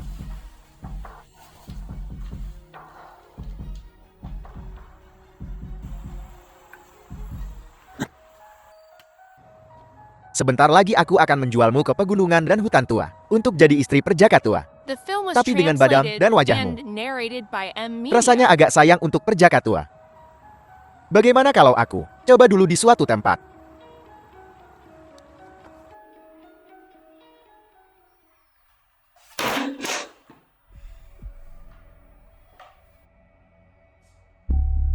Sebentar lagi aku akan menjualmu ke pegunungan dan hutan tua untuk jadi istri perjaka tua. The film was Tapi dengan badan translated dan wajahmu. and narrated by M Media. Rasanya agak sayang untuk perjaka tua. Bagaimana kalau aku coba dulu di suatu tempat?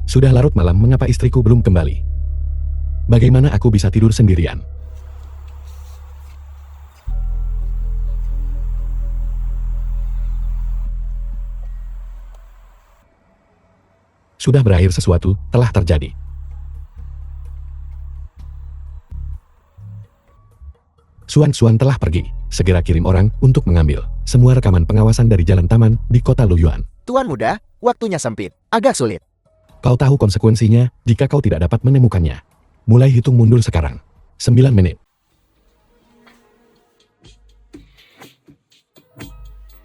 Sudah larut malam, mengapa istriku belum kembali? Bagaimana aku bisa tidur sendirian? Sudah berakhir, sesuatu telah terjadi. Xuan telah pergi. Segera kirim orang untuk mengambil semua rekaman pengawasan dari jalan taman di kota Luyuan. Tuan muda, waktunya sempit. Agak sulit. Kau tahu konsekuensinya jika kau tidak dapat menemukannya. Mulai hitung mundur sekarang. 9 menit.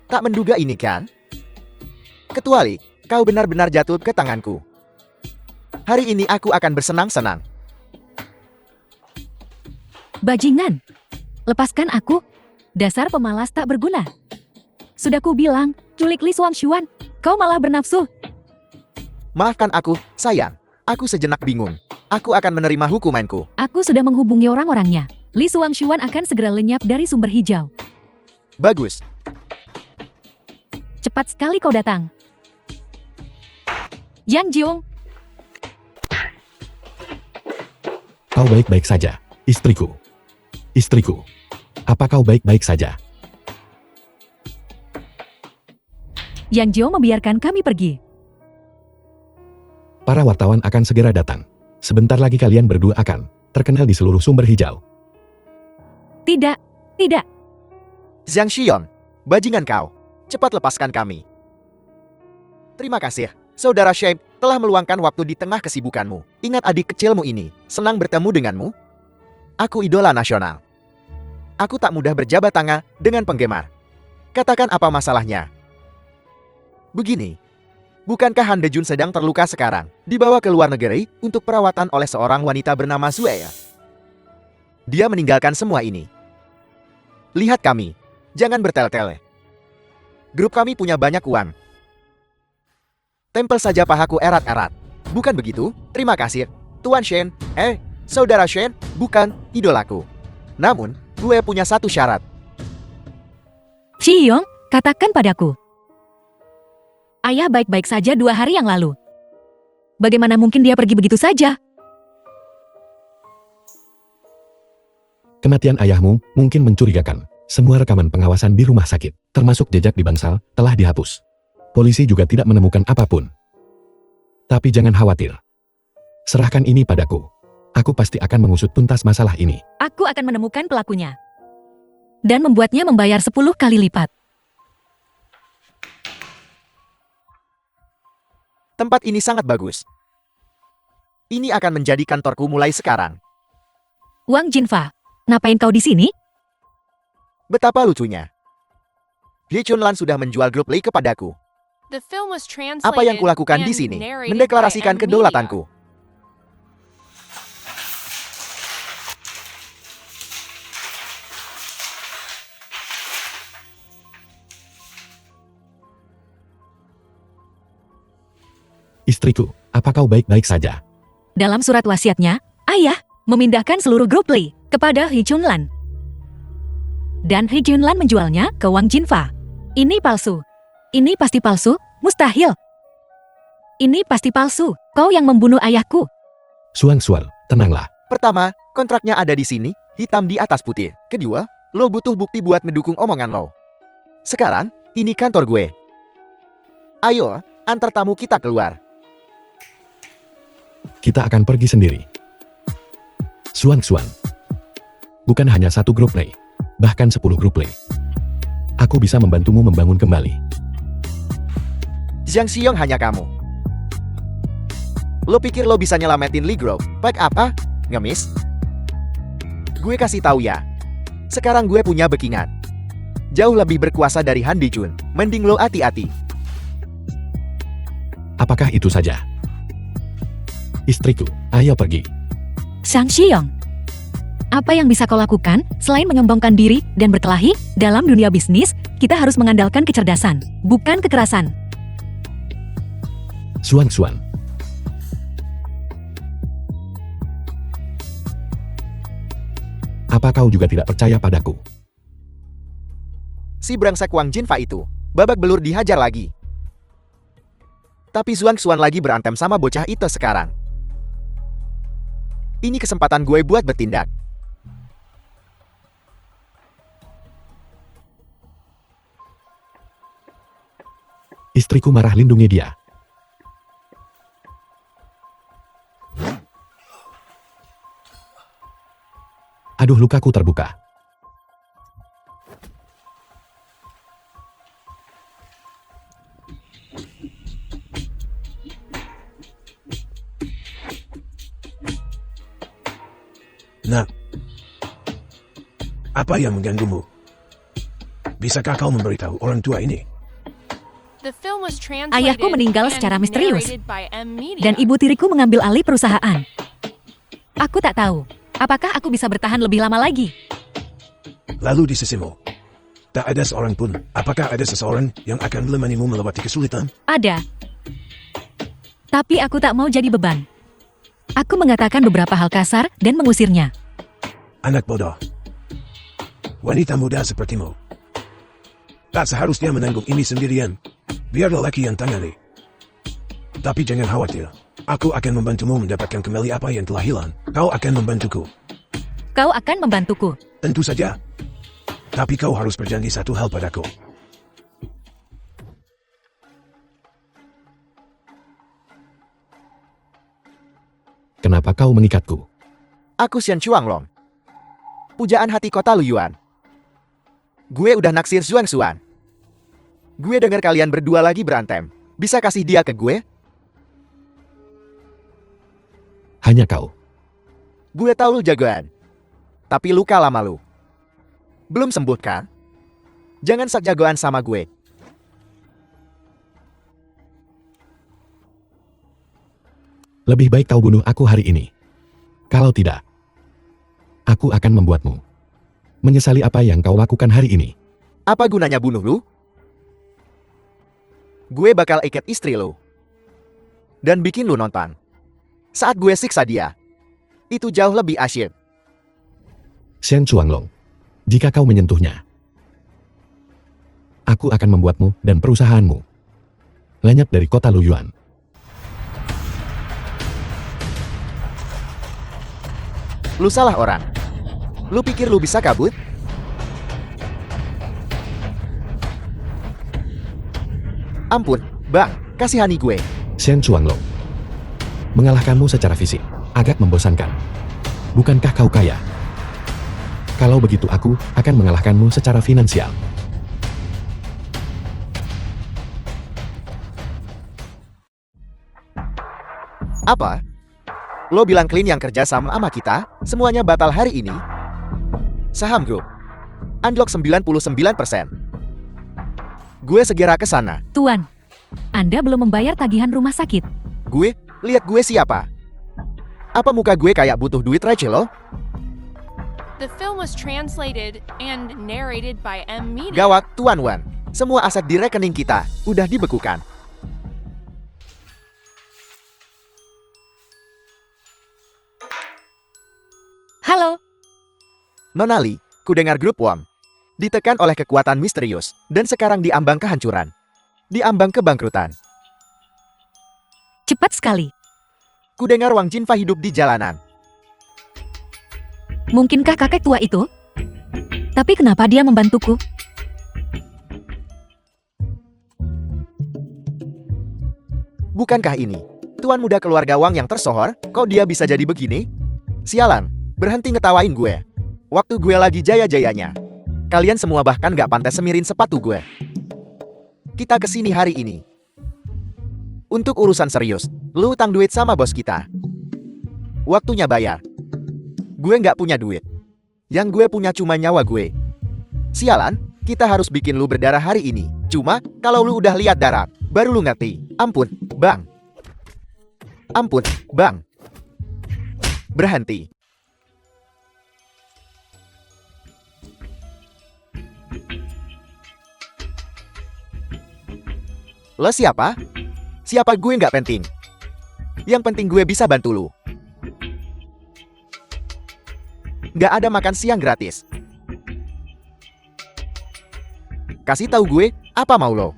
Tak menduga ini kan? Kecuali, kau benar-benar jatuh ke tanganku. Hari ini aku akan bersenang-senang. Bajingan. Lepaskan aku. Dasar pemalas tak berguna. Sudah ku bilang, culik Li Xuan, kau malah bernafsu. Maafkan aku, sayang. Aku sejenak bingung. Aku akan menerima hukumanku. Aku sudah menghubungi orang-orangnya. Li Xuan akan segera lenyap dari sumber hijau. Bagus. Cepat sekali kau datang. Yang Jiung, Kau baik-baik saja, istriku. Istriku. Apa kau baik-baik saja? Yang Jiung membiarkan kami pergi. Para wartawan akan segera datang. Sebentar lagi kalian berdua akan terkenal di seluruh sumber hijau. Tidak, tidak. Zhang Xion, bajingan kau. Cepat lepaskan kami. Terima kasih, Saudara Shen, telah meluangkan waktu di tengah kesibukanmu. Ingat adik kecilmu ini, senang bertemu denganmu. Aku idola nasional. Aku tak mudah berjabat tangan dengan penggemar. Katakan apa masalahnya? Begini, bukankah Han Dejun sedang terluka sekarang, dibawa ke luar negeri untuk perawatan oleh seorang wanita bernama Sueya? Dia meninggalkan semua ini. Lihat kami, jangan bertele-tele. Grup kami punya banyak uang. Tempel saja pahaku erat-erat. Bukan begitu? Terima kasih, Tuan Shen. Saudara Shen, bukan idolaku. Namun, gue punya satu syarat. Xiyong, katakan padaku. Ayah baik-baik saja 2 hari yang lalu. Bagaimana mungkin dia pergi begitu saja? Kematian ayahmu mungkin mencurigakan. Semua rekaman pengawasan di rumah sakit, termasuk jejak di bangsal, telah dihapus. Polisi juga tidak menemukan apapun. Tapi jangan khawatir. Serahkan ini padaku. Aku pasti akan mengusut tuntas masalah ini. Aku akan menemukan pelakunya. Dan membuatnya membayar 10 kali lipat. Tempat ini sangat bagus. Ini akan menjadi kantorku mulai sekarang. Wang Jinfa, ngapain kau di sini? Betapa lucunya. Li Chunlan sudah menjual grup Li kepadaku. The film was translated Apa yang kulakukan di and sini? narrated Mendeklarasikan by M kedaulatanku. Istriku, apa kau baik-baik saja? Dalam surat wasiatnya, ayah memindahkan seluruh grup Li kepada He Chunlan. Dan He Chunlan menjualnya ke Wang Jinfa. Ini palsu. Ini pasti palsu, mustahil. Ini pasti palsu, kau yang membunuh ayahku. Xuan, tenanglah. Pertama, kontraknya ada di sini, hitam di atas putih. Kedua, lo butuh bukti buat mendukung omongan lo. Sekarang, ini kantor gue. Ayo, antar tamu kita keluar. Kita akan pergi sendiri. Xuan. Bukan hanya satu grup play, bahkan 10 grup play. Aku bisa membantumu membangun kembali. Zhang Xiong hanya kamu. Lo pikir lo bisa nyelamatin Li Group? Pack apa? Ngemis? Gue kasih tahu ya. Sekarang gue punya backingan. Jauh lebih berkuasa dari Han Dijun. Mending lo hati-hati. Apakah itu saja? Istriku, ayo pergi. Sang Xiong, apa yang bisa kau lakukan selain menyombongkan diri dan berkelahi? Dalam dunia bisnis, kita harus mengandalkan kecerdasan, bukan kekerasan. Xuan. Apa kau juga tidak percaya padaku? Si brengsek Wang Jinfa itu, babak belur dihajar lagi. Tapi Xuan lagi berantem sama bocah itu sekarang. Ini kesempatan gue buat bertindak. Istriku marah, lindungi dia. Aduh, lukaku terbuka. Nah, apa yang mengganggumu? Bisakah kau memberitahu orang tua ini? The film was translated Ayahku meninggal and secara misterius. narrated by M Media. Dan ibu tiriku mengambil alih perusahaan. Aku tak tahu, apakah aku bisa bertahan lebih lama lagi? Lalu di sisimu, tak ada seorang pun. Apakah ada seseorang yang akan menemanimu melewati kesulitan? Ada. Tapi aku tak mau jadi beban. Aku mengatakan beberapa hal kasar dan mengusirnya. Anak bodoh. Wanita muda sepertimu tak seharusnya menanggung ini sendirian. Biar lelaki yang tangani. Tapi jangan khawatir. Aku akan membantumu mendapatkan kembali apa yang telah hilang. Kau akan membantuku. Kau akan membantuku. Tentu saja. Tapi kau harus berjanji satu hal padaku. Kenapa kau mengikatku? Aku Xian Chuanglong. Pujaan hati kota Luyuan. Gue udah naksir Xuan Xuan. Gue dengar kalian berdua lagi berantem. Bisa kasih dia ke gue? Hanya kau. Gue tahu lu jagoan. Tapi lu kalah malu. Belum sembuh kan? Jangan sak jagoan sama gue. Lebih baik kau bunuh aku hari ini. Kalau tidak, aku akan membuatmu menyesali apa yang kau lakukan hari ini. Apa gunanya bunuh lu? Gue bakal ikat istri lu. Dan bikin lu nonton. Saat gue siksa dia. Itu jauh lebih asyik. Xian Chuanglong, jika kau menyentuhnya, aku akan membuatmu dan perusahaanmu lenyap dari kota Luyuan. Lu salah orang. Lu pikir lu bisa kabur? Ampun, Bang, kasihani gue. Xian Chuanglong, mengalahkanmu secara fisik agak membosankan. Bukankah kau kaya? Kalau begitu aku akan mengalahkanmu secara finansial. Apa? Lo bilang Clean yang kerja sama kita, semuanya batal hari ini? Saham grup. Unlock 99%. Gue segera ke sana. Tuan, Anda belum membayar tagihan rumah sakit. Gue, lihat gue siapa? Apa muka gue kayak butuh duit receh lo? The film was translated and narrated by M Media. Gawat, Tuan Wan. Semua aset di rekening kita udah dibekukan. Halo, Nonali, ku dengar grup Wong ditekan oleh kekuatan misterius dan sekarang diambang kehancuran. Diambang kebangkrutan. cepat sekali. Ku dengar Wang Jinfa hidup di jalanan. Mungkinkah kakek tua itu? Tapi kenapa dia membantuku? Bukankah ini tuan muda keluarga Wang yang tersohor? Kok dia bisa jadi begini? Sialan, berhenti ngetawain gue. Waktu gue lagi jaya-jayanya. Kalian semua bahkan gak pantas semirin sepatu gue. Kita kesini hari ini untuk urusan serius. Lu utang duit sama bos kita. Waktunya bayar. Gue gak punya duit. Yang gue punya cuma nyawa gue. Sialan, kita harus bikin lu berdarah hari ini. Cuma, kalau lu udah lihat darah, baru lu ngerti. Ampun, Bang. Ampun, Bang. Berhenti. Lo siapa? Siapa gue nggak penting. Yang penting gue bisa bantu lu. Nggak ada makan siang gratis. Kasih tahu gue, apa mau lo?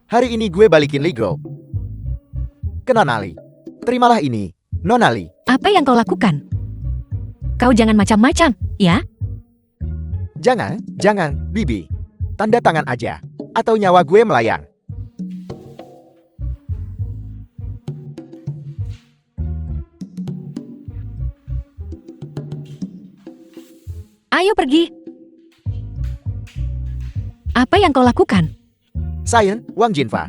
Hari ini gue balikin Ligro. Ke Nonali. Terimalah ini, Nonali. Apa yang kau lakukan? Kau jangan macam-macam, ya? Jangan, Bibi. Tanda tangan aja. Atau nyawa gue melayang. Ayo pergi. Apa yang kau lakukan? Saya, Wang Jinfa.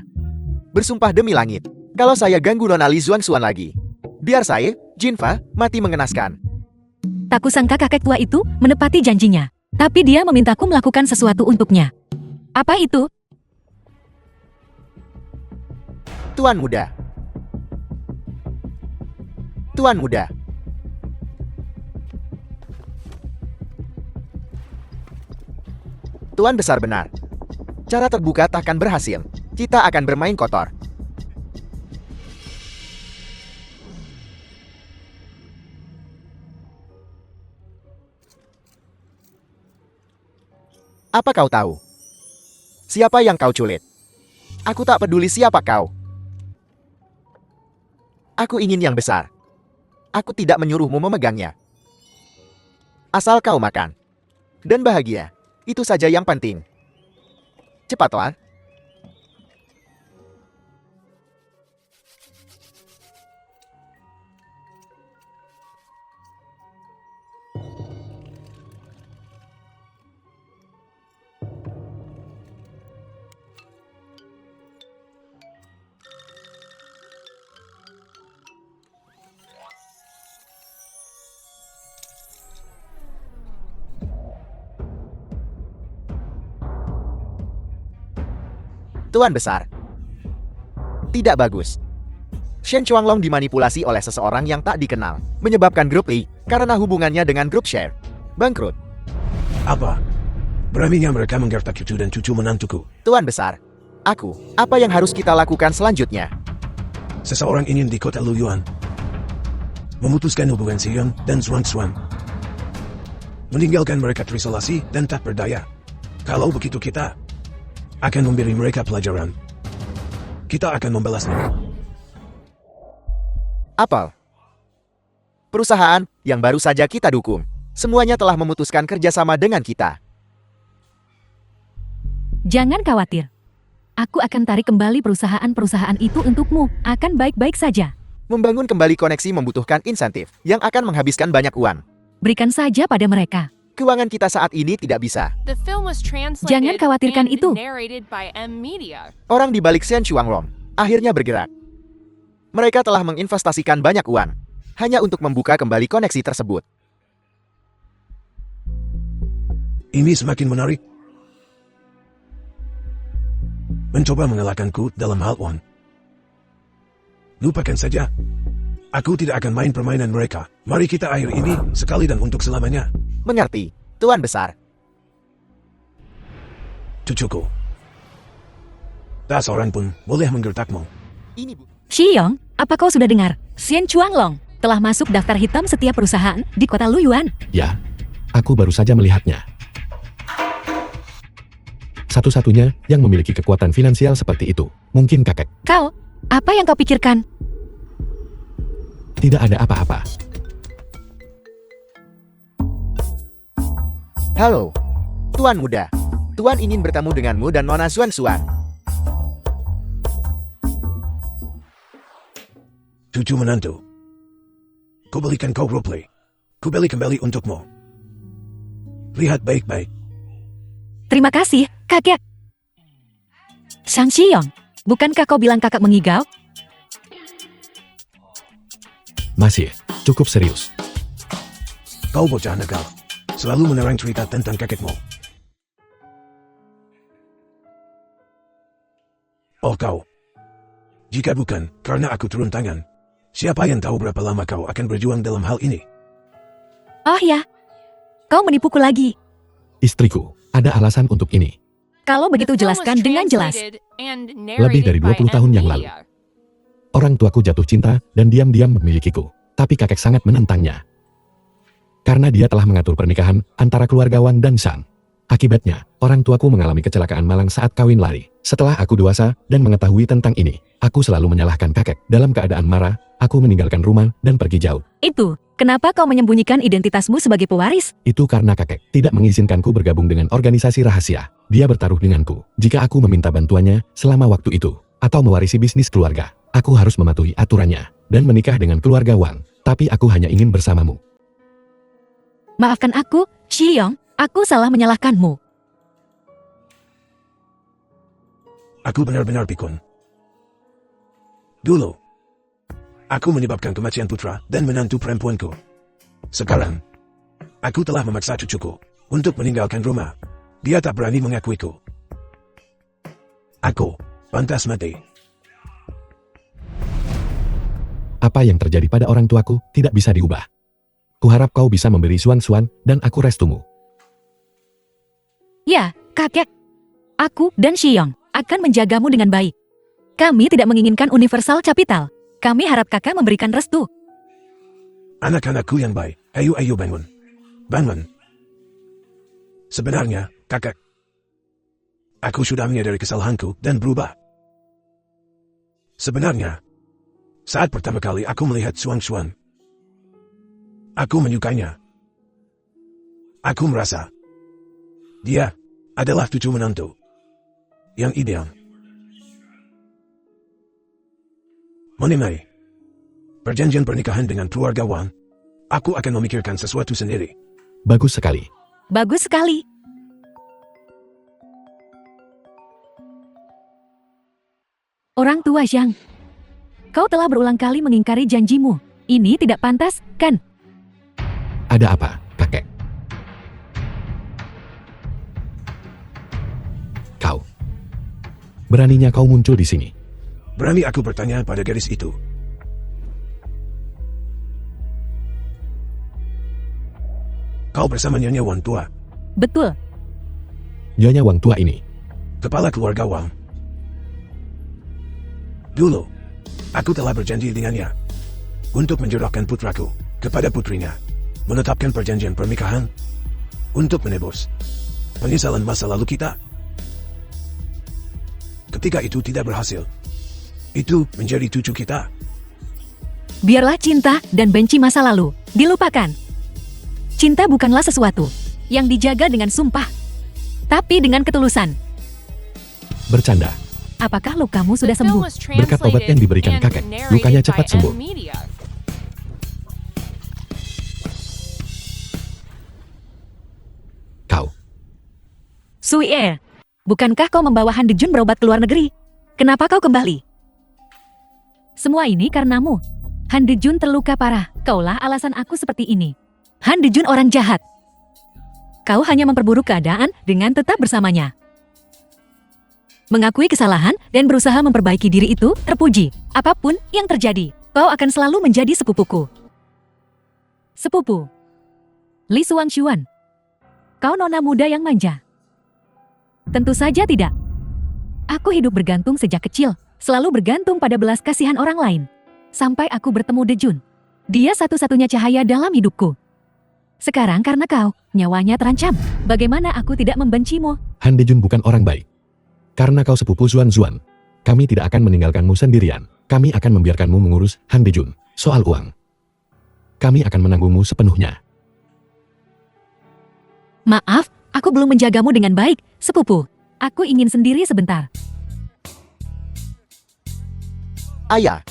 Bersumpah demi langit, kalau saya ganggu Nona Li Zuangxuan lagi, biar saya, Jinfa, mati mengenaskan. Tak kusangka kakek tua itu menepati janjinya. Tapi dia memintaku melakukan sesuatu untuknya. Apa itu? Tuan muda. Tuan muda. Tuan besar benar. Cara terbuka takkan berhasil. Kita akan bermain kotor. Apa kau tahu? Siapa yang kau culik? Aku tak peduli siapa kau. Aku ingin yang besar. Aku tidak menyuruhmu memegangnya. Asal kau makan. Dan bahagia. Itu saja yang penting. Cepatlah. Tuan besar. Tidak bagus. Shen Chuanglong dimanipulasi oleh seseorang yang tak dikenal, menyebabkan grup Li, karena hubungannya dengan grup Share, bangkrut. Apa? Beraninya mereka menggertak cucu dan cucu menantuku. Tuan besar, apa yang harus kita lakukan selanjutnya? Seseorang ingin di kota Luyuan memutuskan hubungan Xiong dan Zuangxuan. Meninggalkan mereka terisolasi dan tak berdaya. Kalau begitu kita akan memberi mereka pelajaran. Kita akan membalasnya. Apple. Perusahaan yang baru saja kita dukung. Semuanya telah memutuskan kerjasama dengan kita. Jangan khawatir. Aku akan tarik kembali perusahaan-perusahaan itu untukmu. Akan baik-baik saja. Membangun kembali koneksi membutuhkan insentif yang akan menghabiskan banyak uang. Berikan saja pada mereka. Keuangan kita saat ini tidak bisa. The film was translated Jangan khawatirkan and itu. narrated by M Media. Orang di balik Shen Chuanglong akhirnya bergerak. Mereka telah menginvestasikan banyak uang hanya untuk membuka kembali koneksi tersebut. Ini semakin menarik. Mencoba mengalahkanku dalam hal uang. Lupakan saja. Aku tidak akan main permainan mereka. Mari kita akhiri ini sekali dan untuk selamanya. Mengerti, Tuan besar. Cucuku. Tak seorang pun boleh menggertakmu. Ini Xiong, apa kau sudah dengar? Shen Chuanglong telah masuk daftar hitam setiap perusahaan di kota Luyuan. Ya, aku baru saja melihatnya. Satu-satunya yang memiliki kekuatan finansial seperti itu, mungkin kakek. Kau, apa yang kau pikirkan? Tidak ada apa-apa. Halo, Tuan muda. Tuan ingin bertemu denganmu dan Nona Zuangxuan. Cucu menantu. Kubelikan kau roleplay. Kubeli kembali untukmu. Lihat baik-baik. Terima kasih, kakek. Sang Xiong, bukankah kau bilang kakak mengigau? Masih, cukup serius. Kau bocah nakal. Selalu menerang cerita tentang kakekmu. Oh kau. Jika bukan, karena aku turun tangan. Siapa yang tahu berapa lama kau akan berjuang dalam hal ini? Oh ya, kau menipuku lagi. Istriku, ada alasan untuk ini. Kalau begitu The film was jelaskan dengan jelas. translated and Lebih dari narrated by 20 tahun M yang lalu. Media. Orang tuaku jatuh cinta dan diam-diam memilikiku. Tapi kakek sangat menentangnya. Karena dia telah mengatur pernikahan antara keluarga Wang dan Shang. Akibatnya, orang tuaku mengalami kecelakaan malang saat kawin lari. Setelah aku dewasa dan mengetahui tentang ini, aku selalu menyalahkan kakek. Dalam keadaan marah, aku meninggalkan rumah dan pergi jauh. Itu, kenapa kau menyembunyikan identitasmu sebagai pewaris? Itu karena kakek tidak mengizinkanku bergabung dengan organisasi rahasia. Dia bertaruh denganku. Jika aku meminta bantuannya selama waktu itu, atau mewarisi bisnis keluarga, aku harus mematuhi aturannya dan menikah dengan keluarga Wang. Tapi aku hanya ingin bersamamu. Maafkan aku, Shiyong, aku salah menyalahkanmu. Aku benar-benar pikun. Dulu, aku menyebabkan kematian putra dan menantu perempuanku. Sekarang, aku telah memaksa cucuku untuk meninggalkan rumah. Dia tak berani mengakuiku. Aku pantas mati. Apa yang terjadi pada orang tuaku tidak bisa diubah. Kuharap kau bisa memberi Suan-Suan dan aku restumu. Ya, kakek. Aku dan Shiyong akan menjagamu dengan baik. Kami tidak menginginkan universal capital. Kami harap kakak memberikan restu. Anak-anakku yang baik, ayo bangun. Bangun. Sebenarnya, kakak, aku sudah menyadari kesalahanku dan berubah. Sebenarnya, saat pertama kali aku melihat Suan-Suan, aku menyukainya. Aku merasa dia adalah cucu menantu yang ideal. Mengenai perjanjian pernikahan dengan keluarga Wang, aku akan memikirkan sesuatu sendiri. Bagus sekali. Bagus sekali. Orang tua Zhang, kau telah berulang kali mengingkari janjimu. Ini tidak pantas, kan? Ada apa, kakek? Kau. Beraninya kau muncul di sini. Berani aku bertanya pada gadis itu. Kau bersama Nyonya Wang tua, Betul. Nyonya Wang tua ini. kepala keluarga Wang. Dulu, aku telah berjanji dengannya untuk menjodohkan putraku kepada putrinya, menetapkan perjanjian pernikahan untuk menebus penyesalan masa lalu kita. Ketika itu tidak berhasil, itu menjadi cucu kita. Biarlah cinta dan benci masa lalu dilupakan. Cinta bukanlah sesuatu yang dijaga dengan sumpah, tapi dengan ketulusan. Bercanda. Apakah lukamu sudah The film sembuh? was Berkat obat yang translated diberikan and kakek, narrated lukanya by cepat M sembuh. Media. Kau. Suie, bukankah kau membawa Han Dejun berobat ke luar negeri? Kenapa kau kembali? Semua ini karenamu. Han Dejun terluka parah. Kaulah alasan aku seperti ini. Han Dejun orang jahat. Kau hanya memperburuk keadaan dengan tetap bersamanya. Mengakui kesalahan dan berusaha memperbaiki diri itu terpuji. Apapun yang terjadi, kau akan selalu menjadi sepupuku. Sepupu. Li Suan-Xuan. Kau nona muda yang manja. Tentu saja tidak. Aku hidup bergantung sejak kecil, selalu bergantung pada belas kasihan orang lain. Sampai aku bertemu Dejun. Dia satu-satunya cahaya dalam hidupku. Sekarang karena kau, nyawanya terancam. Bagaimana aku tidak membencimu? Han Dejun bukan orang baik. Karena kau sepupu Zuan-Zuan, kami tidak akan meninggalkanmu sendirian. Kami akan membiarkanmu mengurus Han Dejun. Soal uang, kami akan menanggungmu sepenuhnya. Maaf, aku belum menjagamu dengan baik, sepupu. Aku ingin sendiri sebentar. Ayah,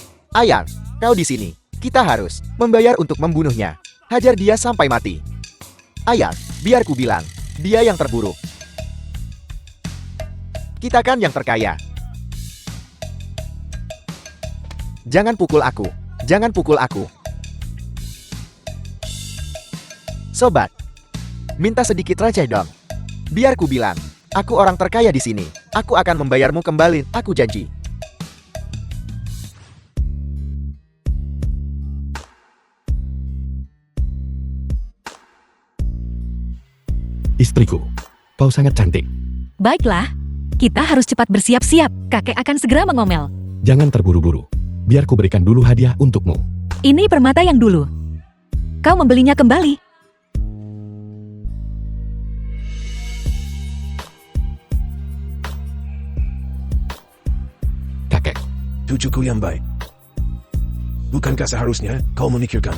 kau di sini. Kita harus membayar untuk membunuhnya. Hajar dia sampai mati. Ayah, biar ku bilang, dia yang terburuk. Kita kan yang terkaya. Jangan pukul aku. Jangan pukul aku. Sobat, minta sedikit receh dong. Biar ku bilang, aku orang terkaya di sini. Aku akan membayarmu kembali, aku janji. Istriku, kau sangat cantik. Baiklah, kita harus cepat bersiap-siap. Kakek akan segera mengomel. Jangan terburu-buru. Biar ku berikan dulu hadiah untukmu. Ini permata yang dulu. Kau membelinya kembali. Kakek, Cucuku yang baik. Bukankah seharusnya kau memikirkan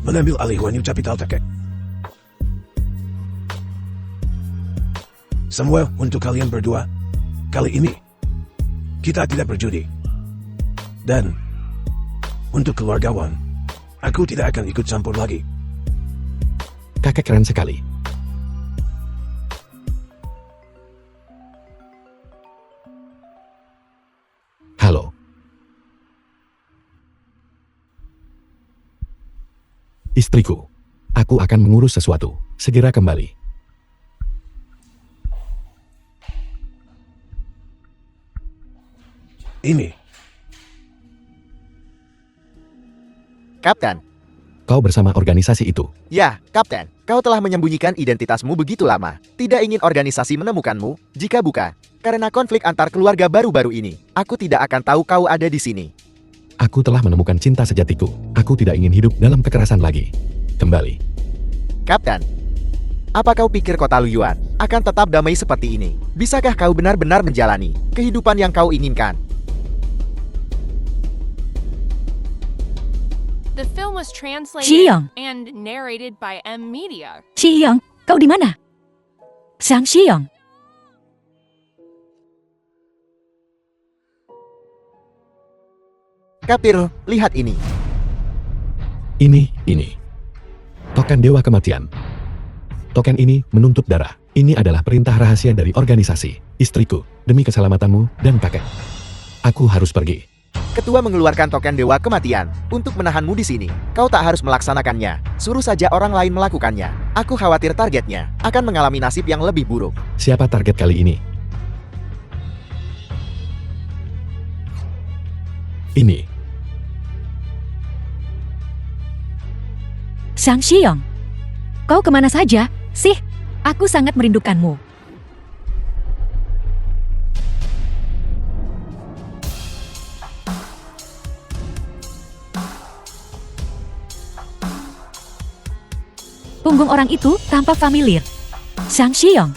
mengambil alih wanita capital kakek? Semua untuk kalian berdua. Kali ini, kita tidak berjudi. Dan, untuk keluarga Wang, aku tidak akan ikut campur lagi. Kakek keren sekali. Halo. Istriku. Aku akan mengurus sesuatu. Segera kembali. Ini. Kapten. Kau bersama organisasi itu. Ya, Kapten. Kau telah menyembunyikan identitasmu begitu lama. Tidak ingin organisasi menemukanmu? Jika bukan, karena konflik antar keluarga baru-baru ini, aku tidak akan tahu kau ada di sini. Aku telah menemukan cinta sejatiku. Aku tidak ingin hidup dalam kekerasan lagi. Kembali. Kapten. Apa kau pikir kota Luyuan akan tetap damai seperti ini? Bisakah kau benar-benar menjalani kehidupan yang kau inginkan? The film was translated Xiang. and narrated by M Media. Xiang, kau di mana? Sang Xiang. Kapir, lihat ini. Ini. Token Dewa Kematian. Token ini menuntut darah. Ini adalah perintah rahasia dari organisasi. Istriku, demi keselamatanmu dan kakek. Aku harus pergi. Ketua mengeluarkan token Dewa Kematian untuk menahanmu di sini. Kau tak harus melaksanakannya. Suruh saja orang lain melakukannya. Aku khawatir targetnya akan mengalami nasib yang lebih buruk. Siapa target kali ini? Ini. Sang Xiang. Kau kemana saja, sih? Aku sangat merindukanmu. Punggung orang itu tampak familiar. Sang Xiang.